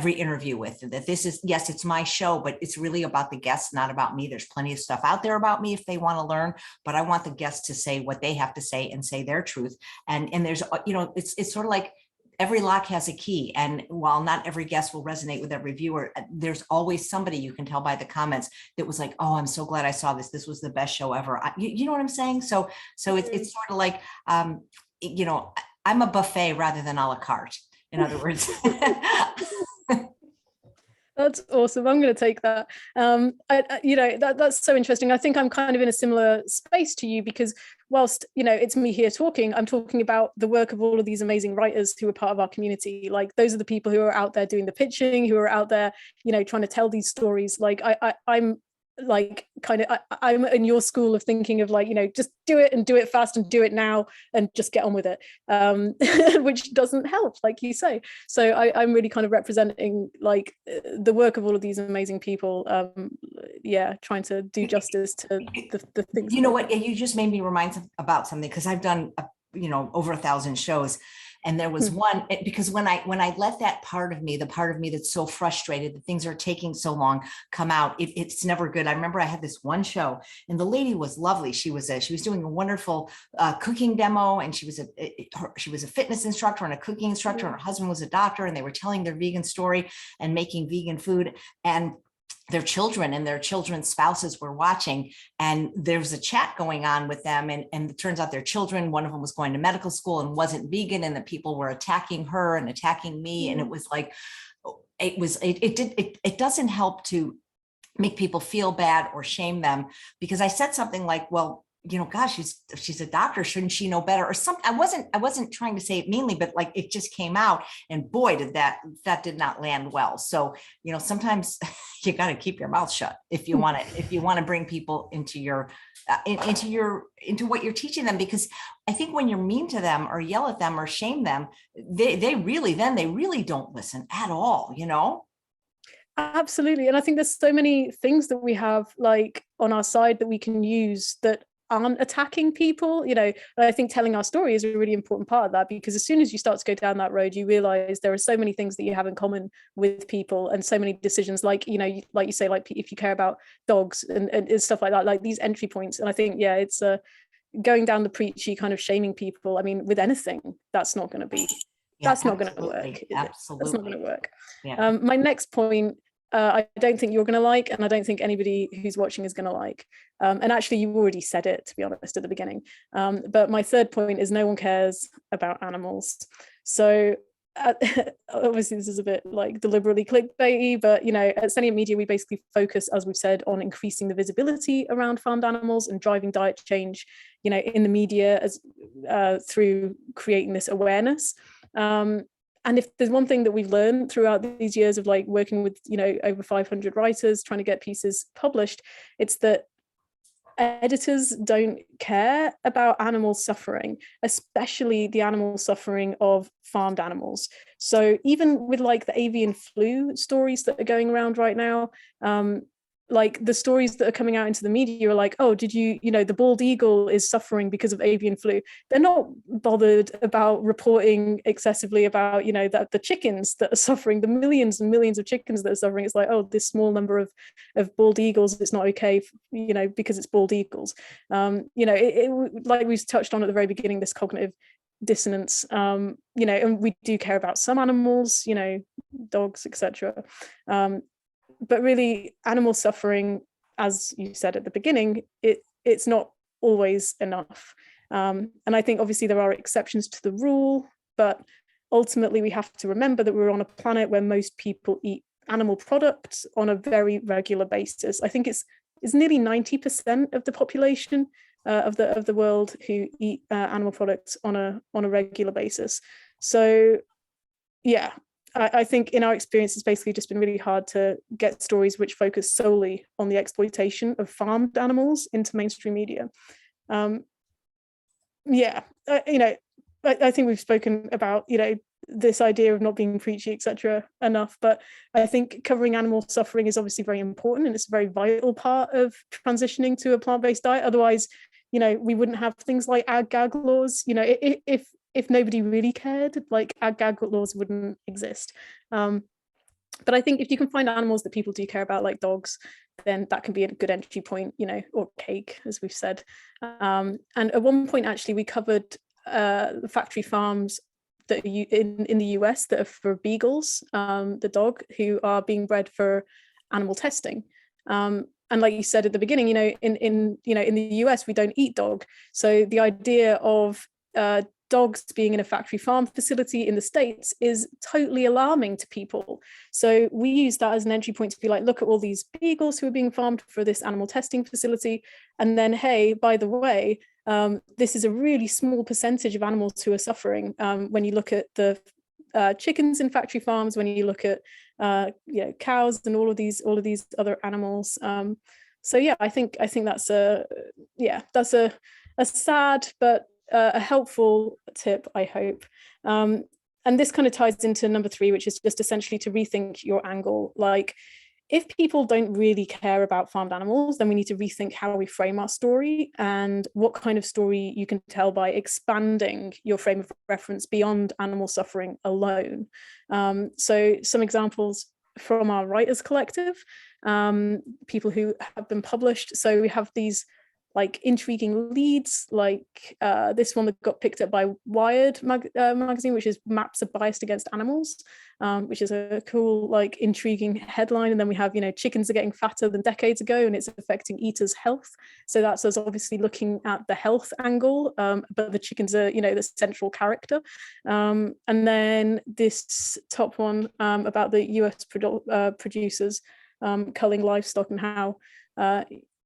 [SPEAKER 1] interview with, that this is, yes, it's my show, but it's really about the guests, not about me. There's plenty of stuff out there about me if they want to learn, but I want the guests to say what they have to say and say their truth. And there's, it's sort of like every lock has a key. And while not every guest will resonate with every viewer, there's always somebody, you can tell by the comments, that was like, oh, I'm so glad I saw this. This was the best show ever. You know what I'm saying? So it's sort of like, I'm a buffet rather than a la carte, in other words.
[SPEAKER 2] That's awesome. I'm going to take that. That's so interesting. I think I'm kind of in a similar space to you, because whilst, it's me here talking, I'm talking about the work of all of these amazing writers who are part of our community. Those are the people who are out there doing the pitching, who are out there, trying to tell these stories. I'm I'm in your school of thinking of just do it, and do it fast, and do it now, and just get on with it, which doesn't help, like you say. So I'm really kind of representing the work of all of these amazing people, trying to do justice to the things.
[SPEAKER 1] You know what, you just made me remind about something, because I've done over 1,000 shows. And there was one, because when I let that part of me, the part of me that's so frustrated that things are taking so long, come out, it's never good. I remember I had this one show, and the lady was lovely. She was doing a wonderful cooking demo, and she was a fitness instructor and a cooking instructor, and her husband was a doctor, and they were telling their vegan story and making vegan food. And their children and their children's spouses were watching, and there was a chat going on with them. And it turns out their children, one of them was going to medical school and wasn't vegan, and the people were attacking her and attacking me. And it was it doesn't help to make people feel bad or shame them, because I said something like, well, gosh, she's a doctor, shouldn't she know better, or something. I wasn't trying to say it meanly, but it just came out, and boy, did that did not land well. So, sometimes you got to keep your mouth shut if you want to bring people into what you're teaching them, because I think when you're mean to them or yell at them or shame them, they really don't listen at all,
[SPEAKER 2] Absolutely. And I think there's so many things that we have like on our side that we can use that aren't attacking people, you know. And I think telling our story is a really important part of that, because as soon as you start to go down that road, you realize there are so many things that you have in common with people, and so many decisions, like, you know, like you say, like if you care about dogs and stuff like that, like these entry points. And I think, yeah, it's going down the preachy kind of shaming people. I mean, with anything, that's not going to be,
[SPEAKER 1] Yeah,
[SPEAKER 2] that's not going to work.
[SPEAKER 1] absolutely.
[SPEAKER 2] That's not going to work.
[SPEAKER 1] Yeah.
[SPEAKER 2] My next point, I don't think you're going to like, and I don't think anybody who's watching is going to like. And actually, you already said it, to be honest, at the beginning. But my third point is no one cares about animals. So obviously, this is a bit like deliberately clickbaity, but, you know, at Sentient Media, we basically focus, as we've said, on increasing the visibility around farmed animals and driving diet change, you know, in the media as through creating this awareness. And if there's one thing that we've learned throughout these years of like working with, you know, over 500 writers trying to get pieces published, it's that editors don't care about animal suffering, especially the animal suffering of farmed animals. So even with like the avian flu stories that are going around right now, like the stories that are coming out into the media are like, oh, did you know, the bald eagle is suffering because of avian flu. They're not bothered about reporting excessively about, you know, the chickens that are suffering, the millions and millions of chickens that are suffering. It's like, oh, this small number of bald eagles, it's not okay, you know, because it's bald eagles. You know, like we touched on at the very beginning, this cognitive dissonance, you know, and we do care about some animals, you know, dogs, etc. But really, animal suffering, as you said at the beginning, it's not always enough. And I think obviously there are exceptions to the rule, but ultimately we have to remember that we're on a planet where most people eat animal products on a very regular basis. I think it's nearly 90% of the population of the world who eat animal products on a regular basis. So yeah, I think in our experience, it's basically just been really hard to get stories which focus solely on the exploitation of farmed animals into mainstream media. Yeah, you know, I think we've spoken about, you know, this idea of not being preachy, etc. enough, but I think covering animal suffering is obviously very important, and it's a very vital part of transitioning to a plant-based diet. Otherwise, you know, we wouldn't have things like ag-gag laws. You know, if nobody really cared, like ag-gag laws wouldn't exist. But I think if you can find animals that people do care about, like dogs, then that can be a good entry point, you know, or cake, as we've said. And at one point, actually, we covered the factory farms that are in the US that are for beagles, the dog, who are being bred for animal testing. And like you said at the beginning, you know, in the US, we don't eat dog. So the idea of dogs being in a factory farm facility in the States is totally alarming to people. So we use that as an entry point to be like, look at all these beagles who are being farmed for this animal testing facility. And then, hey, by the way, this is a really small percentage of animals who are suffering. When you look at the chickens in factory farms, when you look at you know, cows and all of these other animals. So yeah, I think that's a sad but a helpful tip, I hope. And this kind of ties into number 3, which is just essentially to rethink your angle. Like, if people don't really care about farmed animals, then we need to rethink how we frame our story and what kind of story you can tell by expanding your frame of reference beyond animal suffering alone. So some examples from our writers collective, people who have been published. So we have these like intriguing leads, like this one that got picked up by Wired magazine, which is Maps Are Biased Against Animals, which is a cool, like, intriguing headline. And then we have, you know, chickens are getting fatter than decades ago and it's affecting eaters' health. So that's us obviously looking at the health angle, but the chickens are, you know, the central character. And then this top one about the US producers culling livestock and how,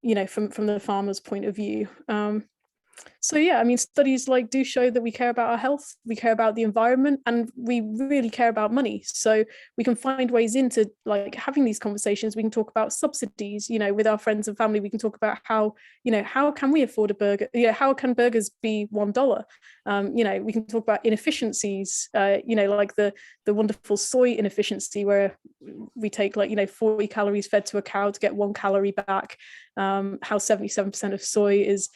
[SPEAKER 2] you know, from the farmer's point of view. So yeah, I mean, studies like do show that we care about our health, we care about the environment, and we really care about money. So we can find ways into like having these conversations. We can talk about subsidies, you know, with our friends and family. We can talk about how, you know, how can we afford a burger? Yeah, how can burgers be $1? You know, we can talk about inefficiencies, you know, like the wonderful soy inefficiency where we take like, you know, 40 calories fed to a cow to get 1 calorie back. How 77% of soy is,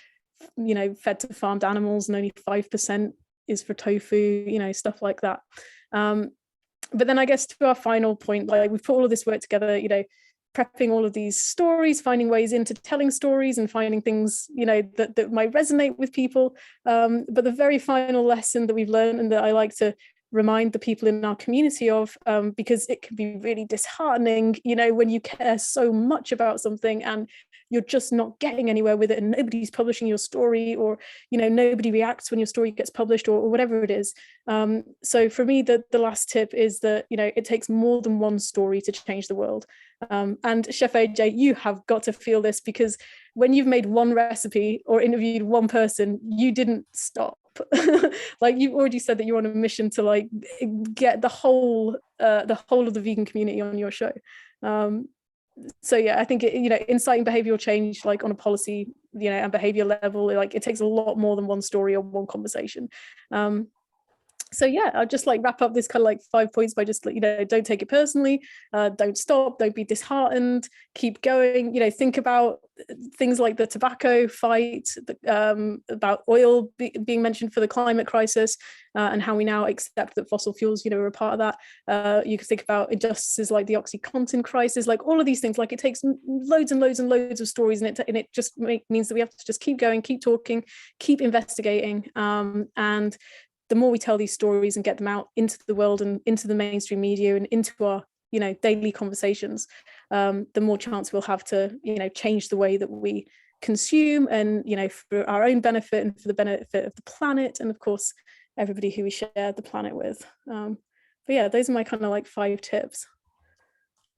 [SPEAKER 2] you know, fed to farmed animals and only 5% is for tofu, you know, stuff like that. But then I guess to our final point, like we've put all of this work together, you know, prepping all of these stories, finding ways into telling stories and finding things, you know, that might resonate with people. But the very final lesson that we've learned and that I like to remind the people in our community of, because it can be really disheartening, you know, when you care so much about something and you're just not getting anywhere with it and nobody's publishing your story, or, you know, nobody reacts when your story gets published, or whatever it is. So for me, the last tip is that, you know, it takes more than one story to change the world. And Chef AJ, you have got to feel this, because when you've made one recipe or interviewed one person, you didn't stop. Like you've already said that you're on a mission to like get the whole of the vegan community on your show. So yeah, I think you know, inciting behavioral change, like on a policy, you know, and behavior level, like it takes a lot more than one story or one conversation. So yeah, I'll just like wrap up this kind of like 5 points by just, you know, don't take it personally, don't stop, don't be disheartened, keep going, you know, think about things like the tobacco fight, about oil being mentioned for the climate crisis, and how we now accept that fossil fuels, you know, are a part of that. You can think about injustices like the OxyContin crisis, like all of these things. Like it takes loads and loads and loads of stories, and it just means that we have to just keep going, keep talking, keep investigating, and the more we tell these stories and get them out into the world and into the mainstream media and into our, you know, daily conversations, the more chance we'll have to, you know, change the way that we consume, and, you know, for our own benefit and for the benefit of the planet, and of course everybody who we share the planet with. But yeah, those are my kind of like 5 tips.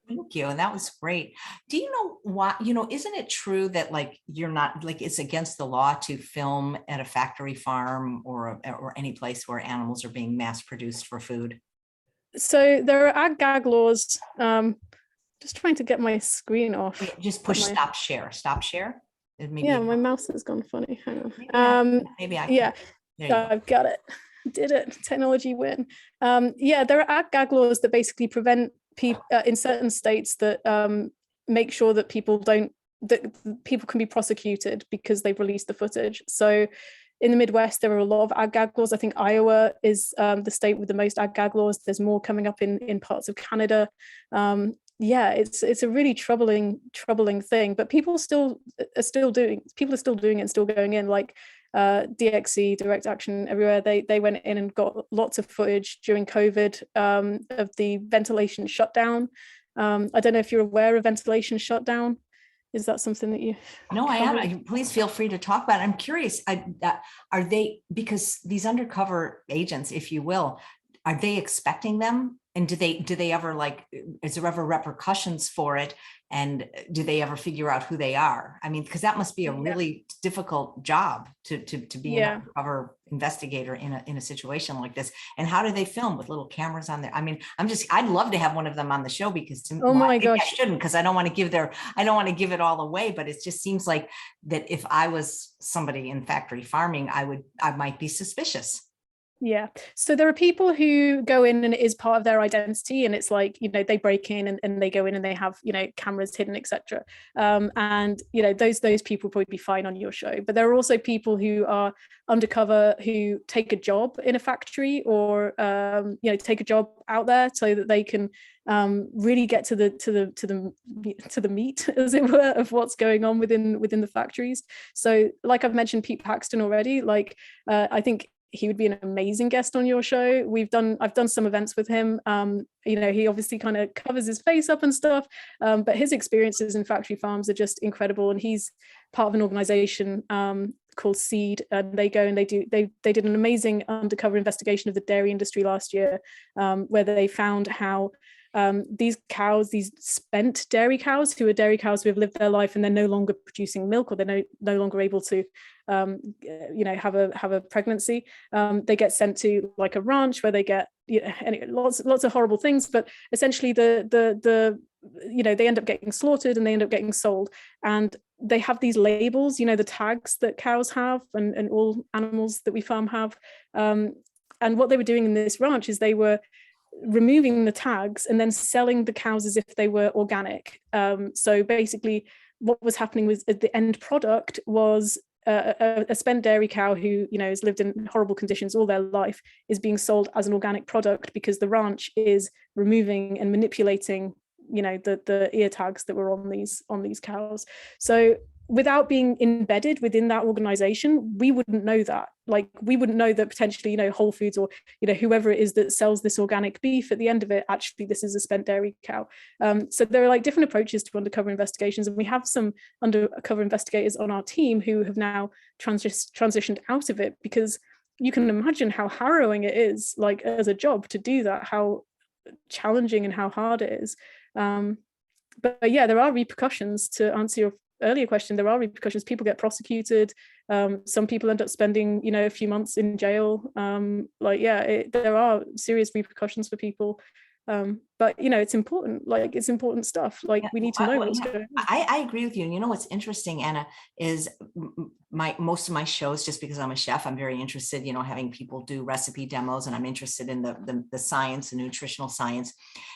[SPEAKER 1] Thank you. And that was great. Do you know why, you know, isn't it true that like you're not, like it's against the law to film at a factory farm or any place where animals are being mass produced for food?
[SPEAKER 2] So there are ag gag laws. Just trying to get my screen off.
[SPEAKER 1] Just push stop share. Stop share. Maybe
[SPEAKER 2] yeah, my mouse has gone funny. Hang on.
[SPEAKER 1] maybe I can.
[SPEAKER 2] Yeah, I've got it. Did it. Technology win. Yeah, there are ag gag laws that basically prevent people in certain states that make sure that people can be prosecuted because they've released the footage. So in the Midwest, there are a lot of ag gag laws. I think Iowa is the state with the most ag gag laws. There's more coming up in parts of Canada. Yeah, it's a really troubling thing, but people are still doing it and still going in. Like DXC, Direct Action Everywhere, they went in and got lots of footage during COVID of the ventilation shutdown. I don't know if you're aware of ventilation shutdown. Is that something that you?
[SPEAKER 1] No, I am. Please feel free to talk about it. I'm curious. Are they, because these undercover agents, if you will, are they expecting them? And do they ever, like, is there ever repercussions for it? And do they ever figure out who they are? I mean, because that must be a really difficult job to be an undercover investigator in a situation like this. And how do they film with little cameras on there? I mean, I'd love to have one of them on the show, because to me, I shouldn't, because I don't want to give it all away. But it just seems like that if I was somebody in factory farming, I might be suspicious.
[SPEAKER 2] Yeah. So there are people who go in and it is part of their identity, and it's like, you know, they break in and they go in and they have, you know, cameras hidden, etc. And, you know, those people probably be fine on your show. But there are also people who are undercover who take a job in a factory or, you know, take a job out there so that they can really get to the meat, as it were, of what's going on within the factories. So like I've mentioned Pete Paxton already, like I think he would be an amazing guest on your show. I've done some events with him. You know, he obviously kind of covers his face up and stuff, but his experiences in factory farms are just incredible. And he's part of an organization called Seed, and they go and they did an amazing undercover investigation of the dairy industry last year, where they found how these cows, these spent dairy cows, who are dairy cows who have lived their life and they're no longer producing milk, or they're no longer able to have a pregnancy, they get sent to like a ranch where they get lots of horrible things, but essentially they end up getting slaughtered and they end up getting sold, and they have these labels, the tags that cows have, and all animals that we farm have, and what they were doing in this ranch is they were removing the tags and then selling the cows as if they were organic. So basically what was happening was the end product was a spent dairy cow who has lived in horrible conditions all their life is being sold as an organic product, because the ranch is removing and manipulating the ear tags that were on these cows. So without being embedded within that organization, we wouldn't know that. Like, we wouldn't know that potentially, Whole Foods or, whoever it is that sells this organic beef, at the end of it, actually, this is a spent dairy cow. So there are like different approaches to undercover investigations. And we have some undercover investigators on our team who have now transitioned out of it, because you can imagine how harrowing it is, like, as a job to do that, how challenging and how hard it is. But yeah, there are repercussions. To answer your earlier question, there are repercussions. People get prosecuted. Some people end up spending a few months in jail. There are serious repercussions for people, but it's important. Like, it's important stuff. Like, we need to know what's going on.
[SPEAKER 1] I agree with you. And what's interesting, Anna, is most of my shows, just because I'm a chef, I'm very interested, having people do recipe demos, and I'm interested in the science and nutritional science.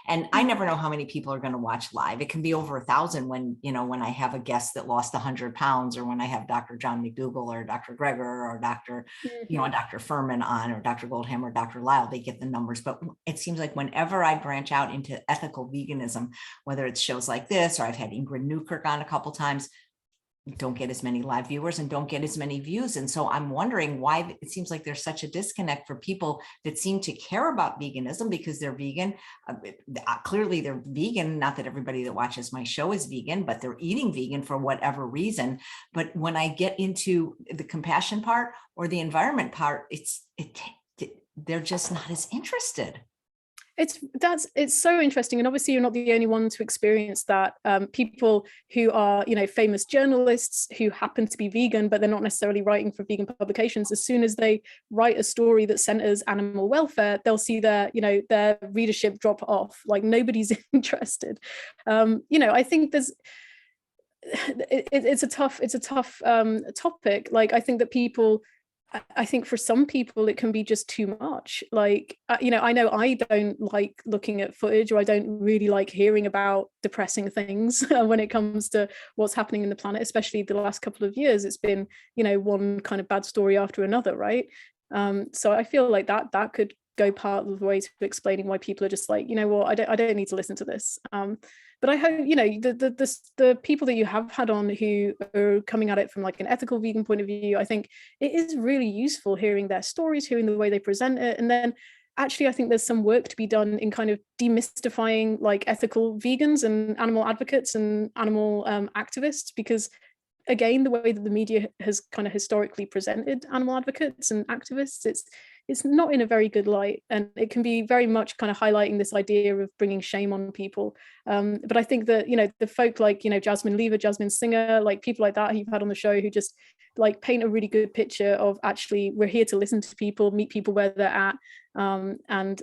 [SPEAKER 1] And I never know how many people are going to watch live. It can be over 1,000 when I have a guest that lost 100 pounds, or when I have Dr. John McDougall or Dr. Greger or Dr. Dr. Furman on, or Dr. Goldham or Dr. Lyle. They get the numbers. But it seems like whenever I branch out into ethical veganism, whether it's shows like this, or I've had Ingrid Newkirk on a couple times, don't get as many live viewers and don't get as many views. And so I'm wondering why it seems like there's such a disconnect for people that seem to care about veganism because they're vegan. Clearly they're vegan. Not that everybody that watches my show is vegan, but they're eating vegan for whatever reason. But when I get into the compassion part or the environment part, they're just not as interested.
[SPEAKER 2] It's so interesting, and obviously you're not the only one to experience that. People who are famous journalists who happen to be vegan, but they're not necessarily writing for vegan publications, as soon as they write a story that centers animal welfare, they'll see their readership drop off. Like, nobody's interested. I think it's a tough topic. Like, I think for some people it can be just too much. Like, I know I don't like looking at footage, or I don't really like hearing about depressing things when it comes to what's happening in the planet, especially the last couple of years. It's been, one kind of bad story after another, right? So I feel like that could go part of the way to explaining why people are just like, I don't need to listen to this. But I hope, the people that you have had on who are coming at it from like an ethical vegan point of view, I think it is really useful hearing their stories, hearing the way they present it. And then actually, I think there's some work to be done in kind of demystifying like ethical vegans and animal advocates and animal activists, because again, the way that the media has kind of historically presented animal advocates and activists, it's not in a very good light, and it can be very much kind of highlighting this idea of bringing shame on people. But I think that the folk like Jasmine Lever, Jasmine Singer, like people like that you've had on the show, who just like paint a really good picture of actually we're here to listen to people, meet people where they're at, and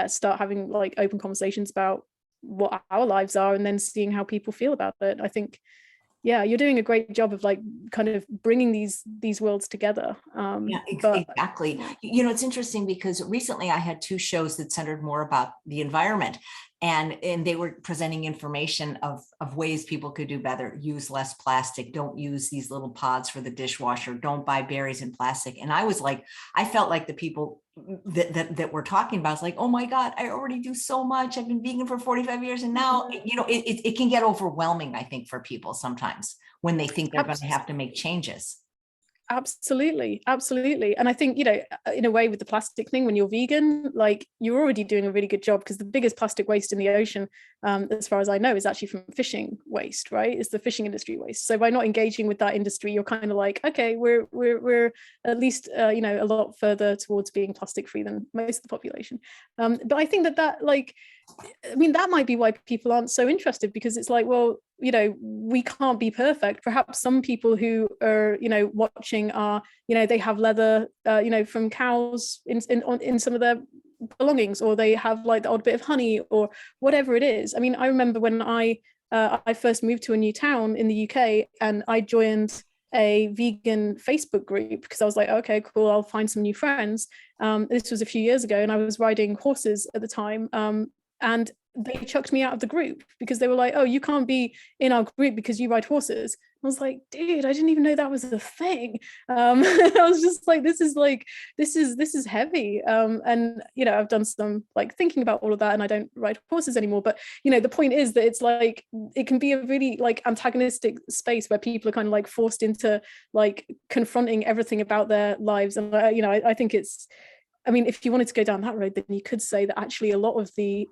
[SPEAKER 2] start having like open conversations about what our lives are, and then seeing how people feel about it. I think you're doing a great job of like kind of bringing these worlds together.
[SPEAKER 1] Exactly. It's interesting because recently I had 2 shows that centered more about the environment, and they were presenting information of ways people could do better. Use less plastic. Don't use these little pods for the dishwasher. Don't buy berries in plastic. And I was like, I felt like the people that we're talking about is like, oh my God, I already do so much. I've been vegan for 45 years. And now, it can get overwhelming, I think, for people sometimes when they think they're going to have to make changes.
[SPEAKER 2] Absolutely, absolutely. And I think, you know, in a way with the plastic thing, when you're vegan, like you're already doing a really good job, because the biggest plastic waste in the ocean, as far as I know, is actually from fishing waste, right? It's the fishing industry waste. So by not engaging with that industry, you're kind of like, okay, we're at least, you know, a lot further towards being plastic free than most of the population. But I think that like, I mean, that might be why people aren't so interested, because it's like, well, you know, we can't be perfect. Perhaps some people who are, you know, watching are, you know, they have leather, you know, from cows in some of their belongings, or they have like the odd bit of honey or whatever it is. I mean, I remember when I first moved to a new town in the UK, and I joined a vegan Facebook group because I was like, okay, cool, I'll find some new friends. This was a few years ago, and I was riding horses at the time. And they chucked me out of the group because they were like, oh, you can't be in our group because you ride horses. I was like, dude, I didn't even know that was a thing. I was just like, this is heavy. And you know, I've done some like thinking about all of that, and I don't ride horses anymore. But you know, the point is that it's like, it can be a really like antagonistic space where people are kind of like forced into like confronting everything about their lives. And you know, I think it's, I mean, if you wanted to go down that road, then you could say that actually a lot of the,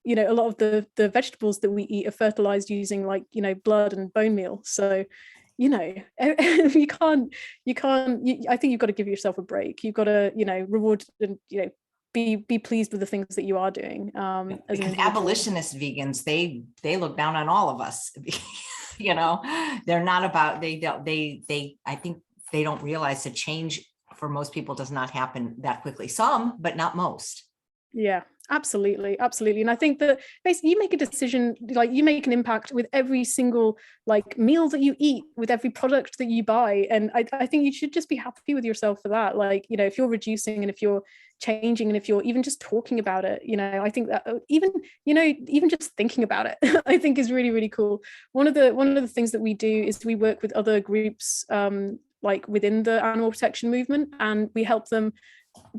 [SPEAKER 2] you know, a lot of the vegetables that we eat are fertilized using like, you know, blood and bone meal. So, you know, you can't, I think you've got to give yourself a break. You've got to, you know, reward and, you know, be pleased with the things that you are doing. As an
[SPEAKER 1] Because
[SPEAKER 2] individual.
[SPEAKER 1] abolitionist vegans, they look down on all of us. You know, they're not about, they I think they don't realize that change for most people does not happen that quickly. Some, but not most.
[SPEAKER 2] Yeah, absolutely, absolutely. And I think that basically you make a decision, like you make an impact with every single like meal that you eat, with every product that you buy. And I think you should just be happy with yourself for that. Like, you know, if you're reducing and if you're changing and if you're even just talking about it, you know, I think that even, you know, even just thinking about it, I think is really, really cool. One of the things that we do is we work with other groups, like within the animal protection movement, and we help them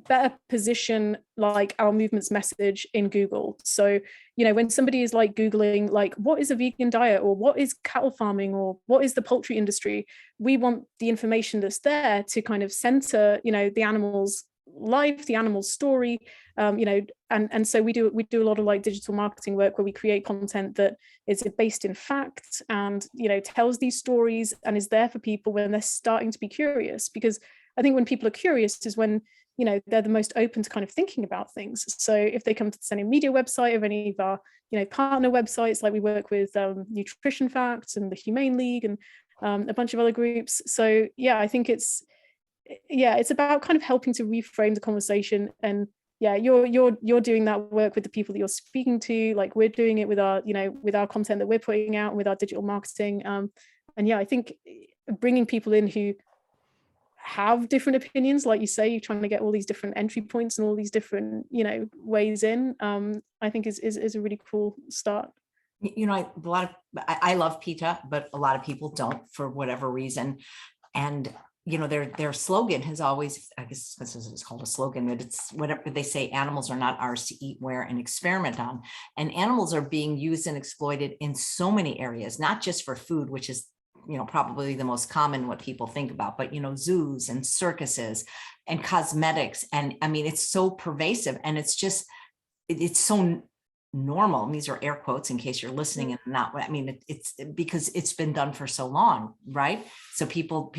[SPEAKER 2] better position like our movement's message in Google. So, you know, when somebody is like Googling, like, what is a vegan diet, or what is cattle farming, or what is the poultry industry, we want the information that's there to kind of center, you know, the animal's life, the animal's story, you know, and so we do a lot of like digital marketing work where we create content that is based in fact and, you know, tells these stories and is there for people when they're starting to be curious. Because I think when people are curious is when, you know, they're the most open to kind of thinking about things. So if they come to the Sentient Media website or any of our, you know, partner websites, like we work with Nutrition Facts and the Humane League and a bunch of other groups. So yeah, I think it's about kind of helping to reframe the conversation. And yeah, you're doing that work with the people that you're speaking to, like we're doing it with our, you know, with our content that we're putting out and with our digital marketing. And yeah, I think bringing people in who have different opinions, like you say, you're trying to get all these different entry points and all these different, you know, ways in, I think is a really cool start.
[SPEAKER 1] You know, I love PETA, but a lot of people don't for whatever reason. And you know, their slogan has always, I guess this is called a slogan, but it's whatever they say, animals are not ours to eat, wear, and experiment on. And animals are being used and exploited in so many areas, not just for food, which is, you know, probably the most common what people think about, but, you know, zoos and circuses and cosmetics. And I mean, it's so pervasive, and it's just, it's so normal. And these are air quotes in case you're listening and not, I mean, it's because it's been done for so long, right? So people,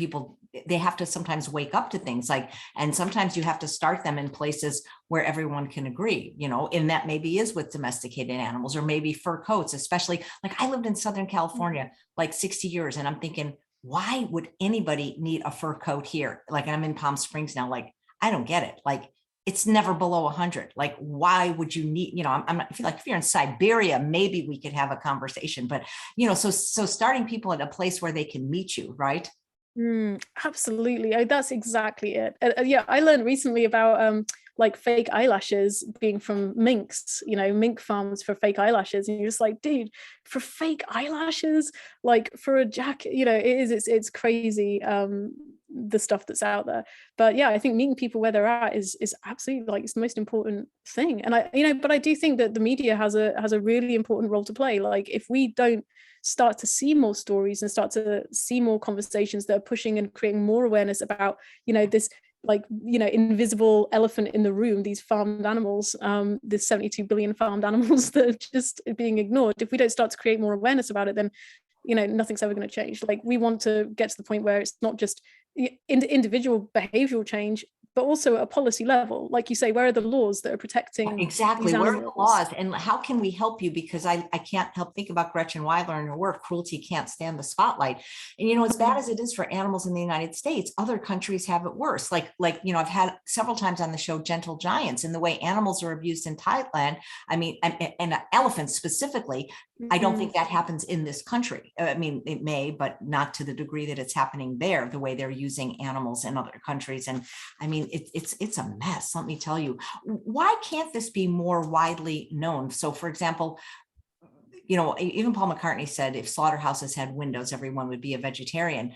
[SPEAKER 1] they have to sometimes wake up to things like, and sometimes you have to start them in places where everyone can agree, you know, and that maybe is with domesticated animals or maybe fur coats, especially like I lived in Southern California, like 60 years. And I'm thinking, why would anybody need a fur coat here? Like I'm in Palm Springs now, like, I don't get it. Like, it's never below 100. Like, why would you need, you know, I'm not, I feel like if you're in Siberia, maybe we could have a conversation, but, you know, so starting people at a place where they can meet you, right?
[SPEAKER 2] Absolutely. That's exactly it. Yeah, I learned recently about like fake eyelashes being from minks, you know, mink farms for fake eyelashes. And you're just like, dude, for fake eyelashes, like for a jacket, you know, it's crazy. the stuff that's out there. But yeah, I think meeting people where they're at is absolutely like it's the most important thing. And but I do think that the media has a really important role to play. Like if we don't start to see more stories and start to see more conversations that are pushing and creating more awareness about, this like, invisible elephant in the room, these farmed animals, there's 72 billion farmed animals that are just being ignored. If we don't start to create more awareness about it, then, nothing's ever going to change. Like we want to get to the point where it's not just individual behavioral change, but also at a policy level. Like you say, where are the laws that are protecting
[SPEAKER 1] exactly
[SPEAKER 2] these
[SPEAKER 1] where are
[SPEAKER 2] animals?
[SPEAKER 1] the laws, and how can we help you? Because I can't help think about Gretchen Weiler and her work, Cruelty Can't Stand the Spotlight. And as bad as it is for animals in the United States, other countries have it worse. Like I've had several times on the show Gentle Giants, and the way animals are abused in Thailand. I mean, and elephants specifically, I don't think that happens in this country. I mean, it may, but not to the degree that it's happening there, the way they're using animals in other countries. And I mean, it's a mess, let me tell you. Why can't this be more widely known? So for example, even Paul McCartney said if slaughterhouses had windows, everyone would be a vegetarian.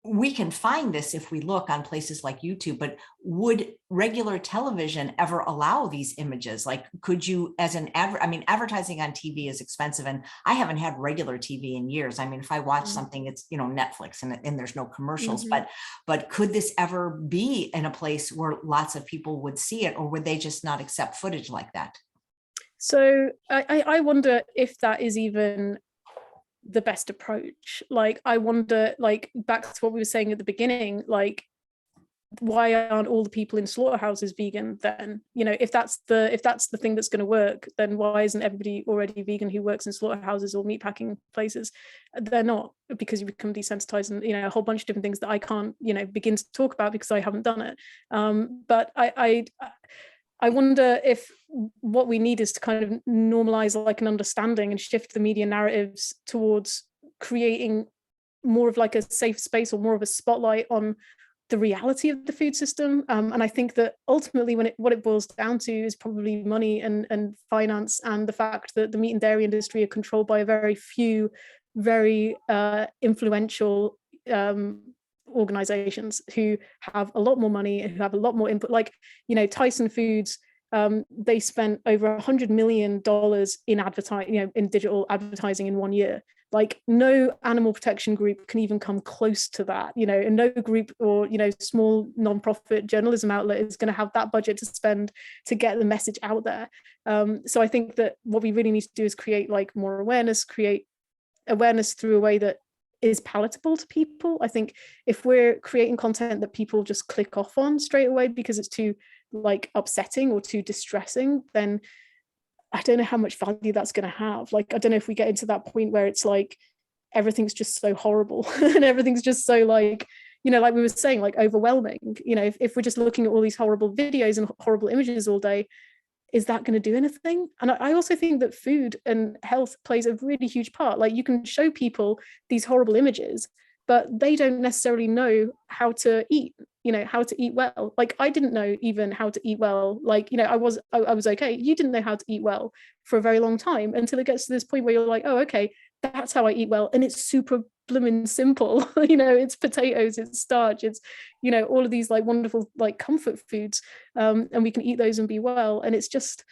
[SPEAKER 1] We can find this if we look on places like YouTube, but would regular television ever allow these images? Like, could you, as an advertising on TV is expensive, and I haven't had regular TV in years. I mean, if I watch something, it's, Netflix and there's no commercials, but could this ever be in a place where lots of people would see it, or would they just not accept footage like that?
[SPEAKER 2] So I wonder if that is even the best approach. Like I wonder, like back to what we were saying at the beginning, like why aren't all the people in slaughterhouses vegan then? If that's the thing that's going to work, then why isn't everybody already vegan who works in slaughterhouses or meatpacking places? They're not, because you become desensitized and a whole bunch of different things that I can't begin to talk about because I haven't done it. But I wonder if what we need is to kind of normalize like an understanding and shift the media narratives towards creating more of like a safe space or more of a spotlight on the reality of the food system. And I think that ultimately what it boils down to is probably money and finance, and the fact that the meat and dairy industry are controlled by a very few, very influential organizations who have a lot more money, who have a lot more input. Like Tyson Foods, they spent over $100 million in advertising, in digital advertising in 1 year. Like no animal protection group can even come close to that, and no group or small non-profit journalism outlet is going to have that budget to spend to get the message out there. So I think that what we really need to do is create like more awareness, create awareness through a way that is palatable to people. I think if we're creating content that people just click off on straight away because it's too like upsetting or too distressing, then I don't know how much value that's going to have. Like, I don't know if we get into that point where it's like everything's just so horrible and everything's just so like, like we were saying, like overwhelming. If we're just looking at all these horrible videos and horrible images all day, is that going to do anything? And I also think that food and health plays a really huge part. Like you can show people these horrible images, but they don't necessarily know how to eat, how to eat well. Like I didn't know even how to eat well. Like, I was okay. You didn't know how to eat well for a very long time until it gets to this point where you're like, oh, okay, that's how I eat well. And it's super blooming simple. It's potatoes, it's starch, it's, all of these like wonderful, like comfort foods. And we can eat those and be well. And it's just,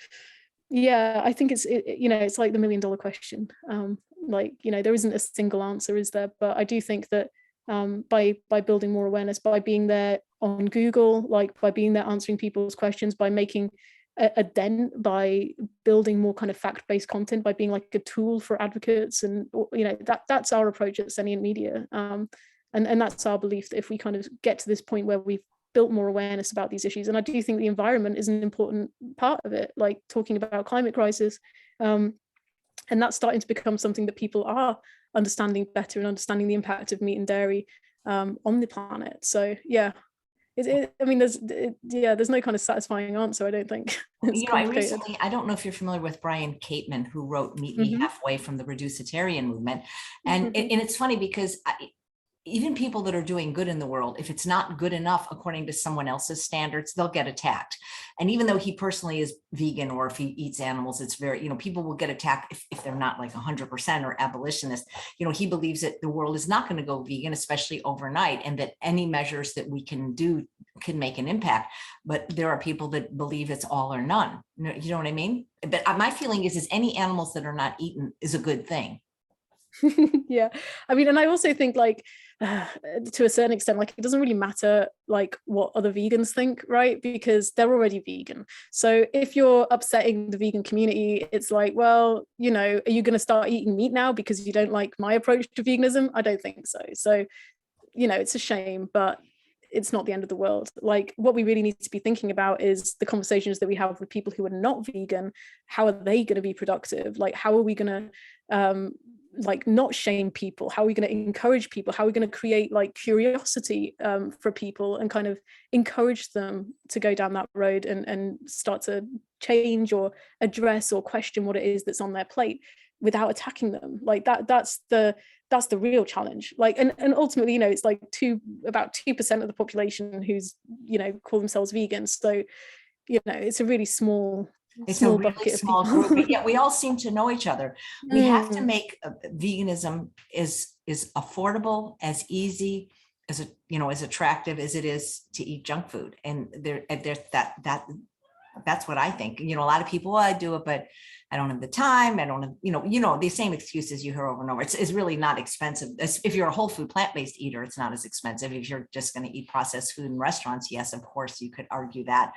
[SPEAKER 2] yeah, I think it's like the $1 million question. There isn't a single answer, is there? But I do think that by building more awareness, by being there on Google, like by being there answering people's questions, by making a dent, by building more kind of fact-based content, by being like a tool for advocates, and that's our approach at Sentient Media. And that's our belief, that if we kind of get to this point where we've built more awareness about these issues, and I do think the environment is an important part of it, like talking about climate crisis, and that's starting to become something that people are understanding better and understanding the impact of meat and dairy on the planet. So yeah, there's no kind of satisfying answer, I don't think.
[SPEAKER 1] I don't know if you're familiar with Brian Cateman, who wrote Meet Me Halfway from the Reducitarian movement. And it's funny because even people that are doing good in the world, if it's not good enough according to someone else's standards, they'll get attacked. And even though he personally is vegan, or if he eats animals, it's very, people will get attacked if they're not like 100% or abolitionist. He believes that the world is not going to go vegan, especially overnight, and that any measures that we can do can make an impact. But there are people that believe it's all or none. You know what I mean? But my feeling is any animals that are not eaten is a good thing.
[SPEAKER 2] Yeah, I mean, and I also think like to a certain extent, like it doesn't really matter like what other vegans think, right? Because they're already vegan. So if you're upsetting the vegan community, it's like, well, are you going to start eating meat now because you don't like my approach to veganism? I don't think so. So it's a shame, but it's not the end of the world. Like what we really need to be thinking about is the conversations that we have with people who are not vegan. How are they going to be productive? Like how are we going to like not shame people? How are we going to encourage people? How are we going to create like curiosity for people and kind of encourage them to go down that road and start to change or address or question what it is that's on their plate without attacking them? Like that's the real challenge. Like and ultimately, it's like about 2% of the population who's call themselves vegans. So it's a really small
[SPEAKER 1] Really small group, but yet we all seem to know each other. We have to make veganism is affordable, as easy, as as attractive as it is to eat junk food. And that's what I think. A lot of people, well, I do it, but I don't have the time. I don't have, the same excuses you hear over and over. It's really not expensive. If you're a whole food plant-based eater, it's not as expensive. If you're just going to eat processed food in restaurants, yes, of course, you could argue that.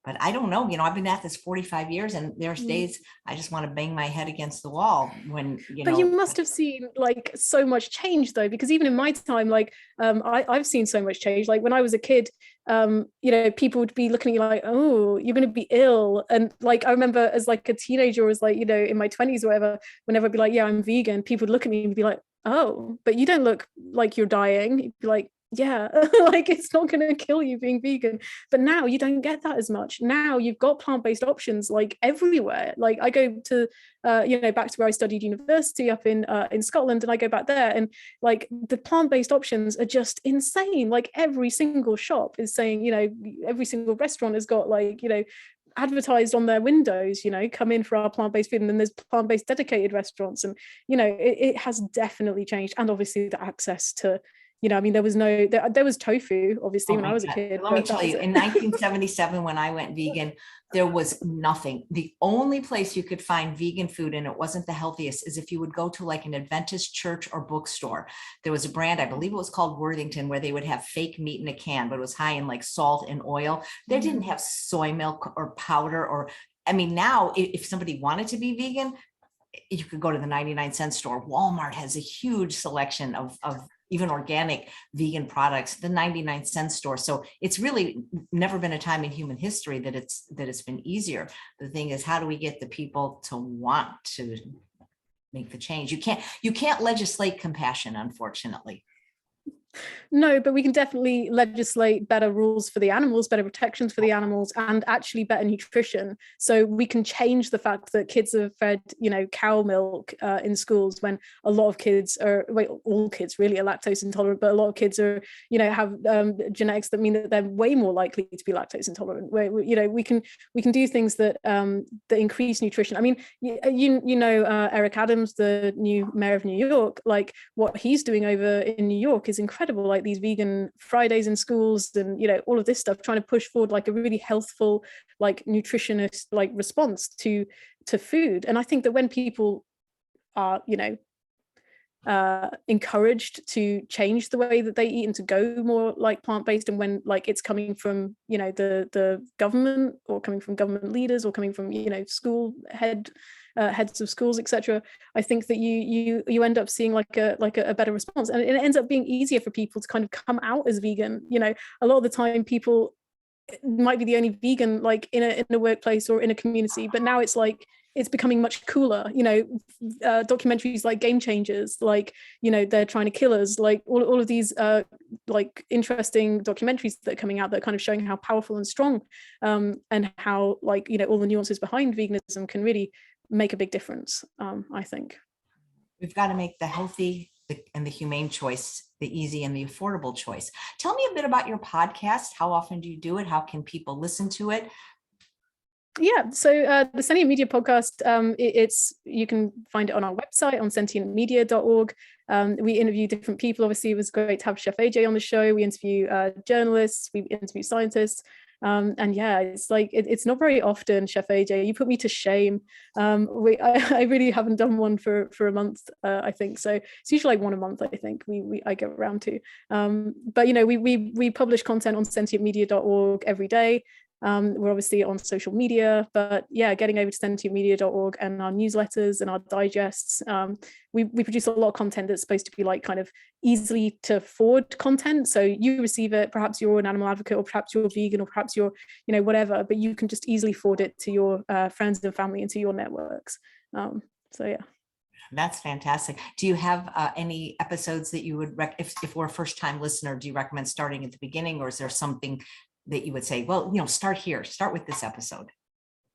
[SPEAKER 1] But I don't know, I've been at this 45 years and there's days I just want to bang my head against the wall when,
[SPEAKER 2] But you must have seen like so much change though, because even in my time, like I've seen so much change. Like when I was a kid, people would be looking at you like, oh, you're going to be ill. And like, I remember as like a teenager, or as like, in my 20s or whatever, whenever I'd be like, yeah, I'm vegan, people would look at me and be like, oh, but you don't look like you're dying. You'd be like, yeah, like it's not going to kill you being vegan. But now you don't get that as much. Now you've got plant-based options like everywhere. Like I go to back to where I studied university up in Scotland, and I go back there and like the plant-based options are just insane. Like every single shop is saying, every single restaurant has got like advertised on their windows, come in for our plant-based food. And then there's plant-based dedicated restaurants, and it has definitely changed. And obviously the access to there was tofu, obviously, when I was a kid.
[SPEAKER 1] Let me tell you, in 1977, when I went vegan, there was nothing. The only place you could find vegan food, and it wasn't the healthiest, is if you would go to like an Adventist church or bookstore. There was a brand, I believe it was called Worthington, where they would have fake meat in a can, but it was high in like salt and oil. They didn't have soy milk or powder now, if somebody wanted to be vegan, you could go to the 99-cent store. Walmart has a huge selection of even organic vegan products, the 99-cent store. So it's really never been a time in human history that it's been easier. The thing is, how do we get the people to want to make the change? You can't legislate compassion, unfortunately.
[SPEAKER 2] No, but we can definitely legislate better rules for the animals, better protections for the animals, and actually better nutrition. So we can change the fact that kids are fed, cow milk in schools, when a lot of kids are, all kids really are lactose intolerant, but a lot of kids are, have genetics that mean that they're way more likely to be lactose intolerant. Where, we can do things that that increase nutrition. I mean, Eric Adams, the new mayor of New York, like what he's doing over in New York is incredible. Like these vegan Fridays in schools, and all of this stuff, trying to push forward like a really healthful, like nutritionist like response to food. And I think that when people are encouraged to change the way that they eat and to go more like plant-based, and when like it's coming from the government, or coming from government leaders, or coming from school heads of schools, etc., I think that you end up seeing like a better response, and it ends up being easier for people to kind of come out as vegan. A lot of the time people might be the only vegan like in a workplace or in a community, but now it's like it's becoming much cooler. Documentaries like Game Changers, like They're Trying to Kill Us, like all of these like interesting documentaries that are coming out that are kind of showing how powerful and strong and how like all the nuances behind veganism can really make a big difference. I think
[SPEAKER 1] we've got to make the healthy the humane choice, the easy and the affordable choice. Tell me a bit about your podcast. How often do you do it? How can people listen to it?
[SPEAKER 2] Yeah, so the Sentient Media podcast, it's you can find it on our website on sentientmedia.org. We interview different people. Obviously, it was great to have Chef AJ on the show. We interview journalists, we interview scientists. And yeah, it's like it's not very often, Chef AJ. You put me to shame. I really haven't done one for a month, I think. So it's usually like one a month, I think. I get around to. But you know, we publish content on sentientmedia.org every day. We're obviously on social media, but yeah, getting over to sentientmedia.org and our newsletters and our digests. We produce a lot of content that's supposed to be like kind of easily to forward content. So you receive it, perhaps you're an animal advocate, or perhaps you're vegan, or perhaps you're, you know, whatever, but you can just easily forward it to your friends and family and to your networks. So yeah.
[SPEAKER 1] That's fantastic. Do you have any episodes that you would, if we're a first time listener, do you recommend starting at the beginning, or is there something that you would say, well, you know, start here, start with this episode?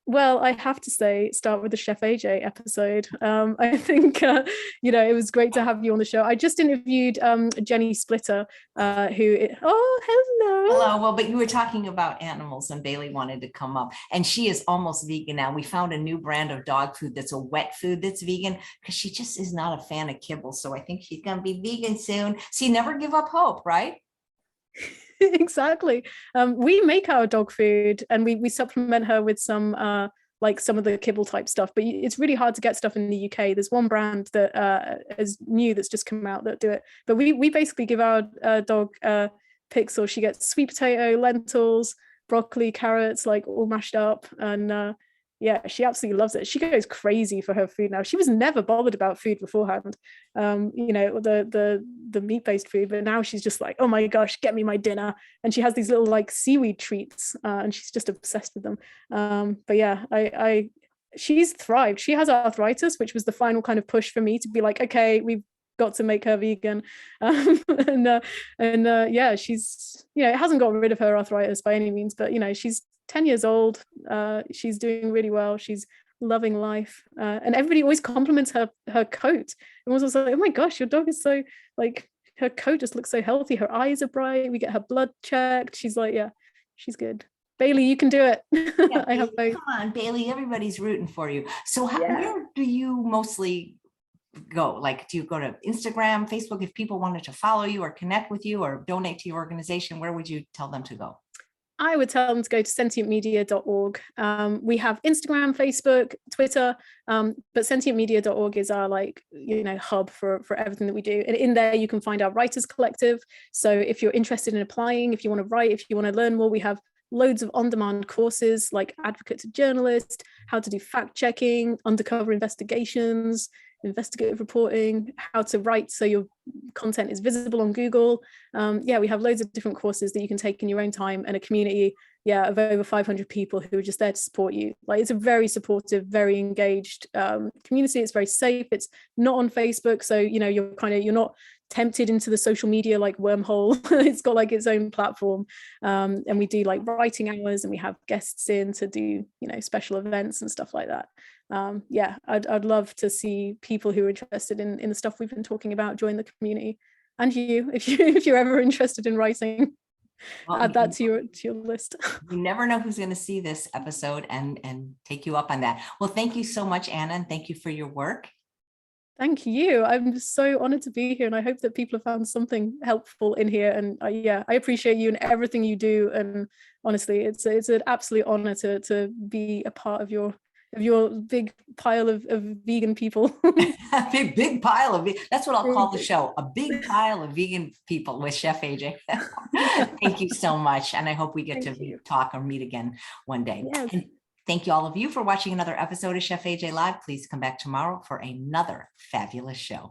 [SPEAKER 2] Well, I have to say, start with the Chef AJ episode. I think, you know, it was great to have you on the show. I just interviewed Jenny Splitter, oh, hello.
[SPEAKER 1] Hello. Well, but you were talking about animals and Bailey wanted to come up, and she is almost vegan now. We found a new brand of dog food that's a wet food that's vegan, because she just is not a fan of kibble. So I think she's going to be vegan soon. So you never give up hope, right?
[SPEAKER 2] Exactly. We make our dog food and we supplement her with some like some of the kibble type stuff, but it's really hard to get stuff in the UK. There's one brand that is new that's just come out that do it, but we basically give our dog Pixel. She gets sweet potato, lentils, broccoli, carrots, like all mashed up, and yeah, she absolutely loves it. She goes crazy for her food now. She was never bothered about food beforehand, you know, the meat-based food, but now she's just like, oh my gosh, get me my dinner. And she has these little like seaweed treats, and she's just obsessed with them. But yeah, she's thrived. She has arthritis, which was the final kind of push for me to be like, okay, we've got to make her vegan. Yeah, she's, you know, it hasn't got rid of her arthritis by any means, but you know, she's 10 years old. She's doing really well. She's loving life. And everybody always compliments her coat. And was also like, oh my gosh, your dog is so, like, her coat just looks so healthy. Her eyes are bright. We get her blood checked. She's like, yeah, she's good. Bailey, you can do it.
[SPEAKER 1] Yeah,
[SPEAKER 2] I have faith.
[SPEAKER 1] come on, Bailey, everybody's rooting for you. So
[SPEAKER 2] Yeah.
[SPEAKER 1] where do you mostly go? Like, do you go to Instagram, Facebook? If people wanted to follow you or connect with you or donate to your organization, where would you tell them to go?
[SPEAKER 2] I would tell them to go to sentientmedia.org. We have Instagram, Facebook, Twitter, but sentientmedia.org is our, like, you know, hub for everything that we do. And in there you can find our writers collective. So if you're interested in applying, if you want to write, if you want to learn more, we have loads of on-demand courses like Advocate to Journalist, how to do fact checking, undercover investigations, investigative reporting, how to write so your content is visible on Google. Yeah, we have loads of different courses that you can take in your own time, and a community, yeah, of over 500 people who are just there to support you. Like, it's a very supportive, very engaged community. It's very safe. It's not on Facebook, so you know, you're not tempted into the social media like wormhole. It's got like its own platform, and we do like writing hours, and we have guests in to do, you know, special events and stuff like that. Yeah, I'd love to see people who are interested in the stuff we've been talking about join the community. And you, if you're ever interested in writing, well, add that to your list.
[SPEAKER 1] You never know who's going to see this episode and take you up on that. Well, thank you so much, Anna, and thank you for your work.
[SPEAKER 2] Thank you. I'm so honored to be here, and I hope that people have found something helpful in here. And yeah, I appreciate you and everything you do. And honestly, it's an absolute honor to be a part of your big pile of vegan people.
[SPEAKER 1] A big pile of, that's what I'll call the show, a big pile of vegan people with Chef AJ. Thank you so much. And I hope we get to talk or meet again one day. Yes. And thank you all of you for watching another episode of Chef AJ Live. Please come back tomorrow for another fabulous show.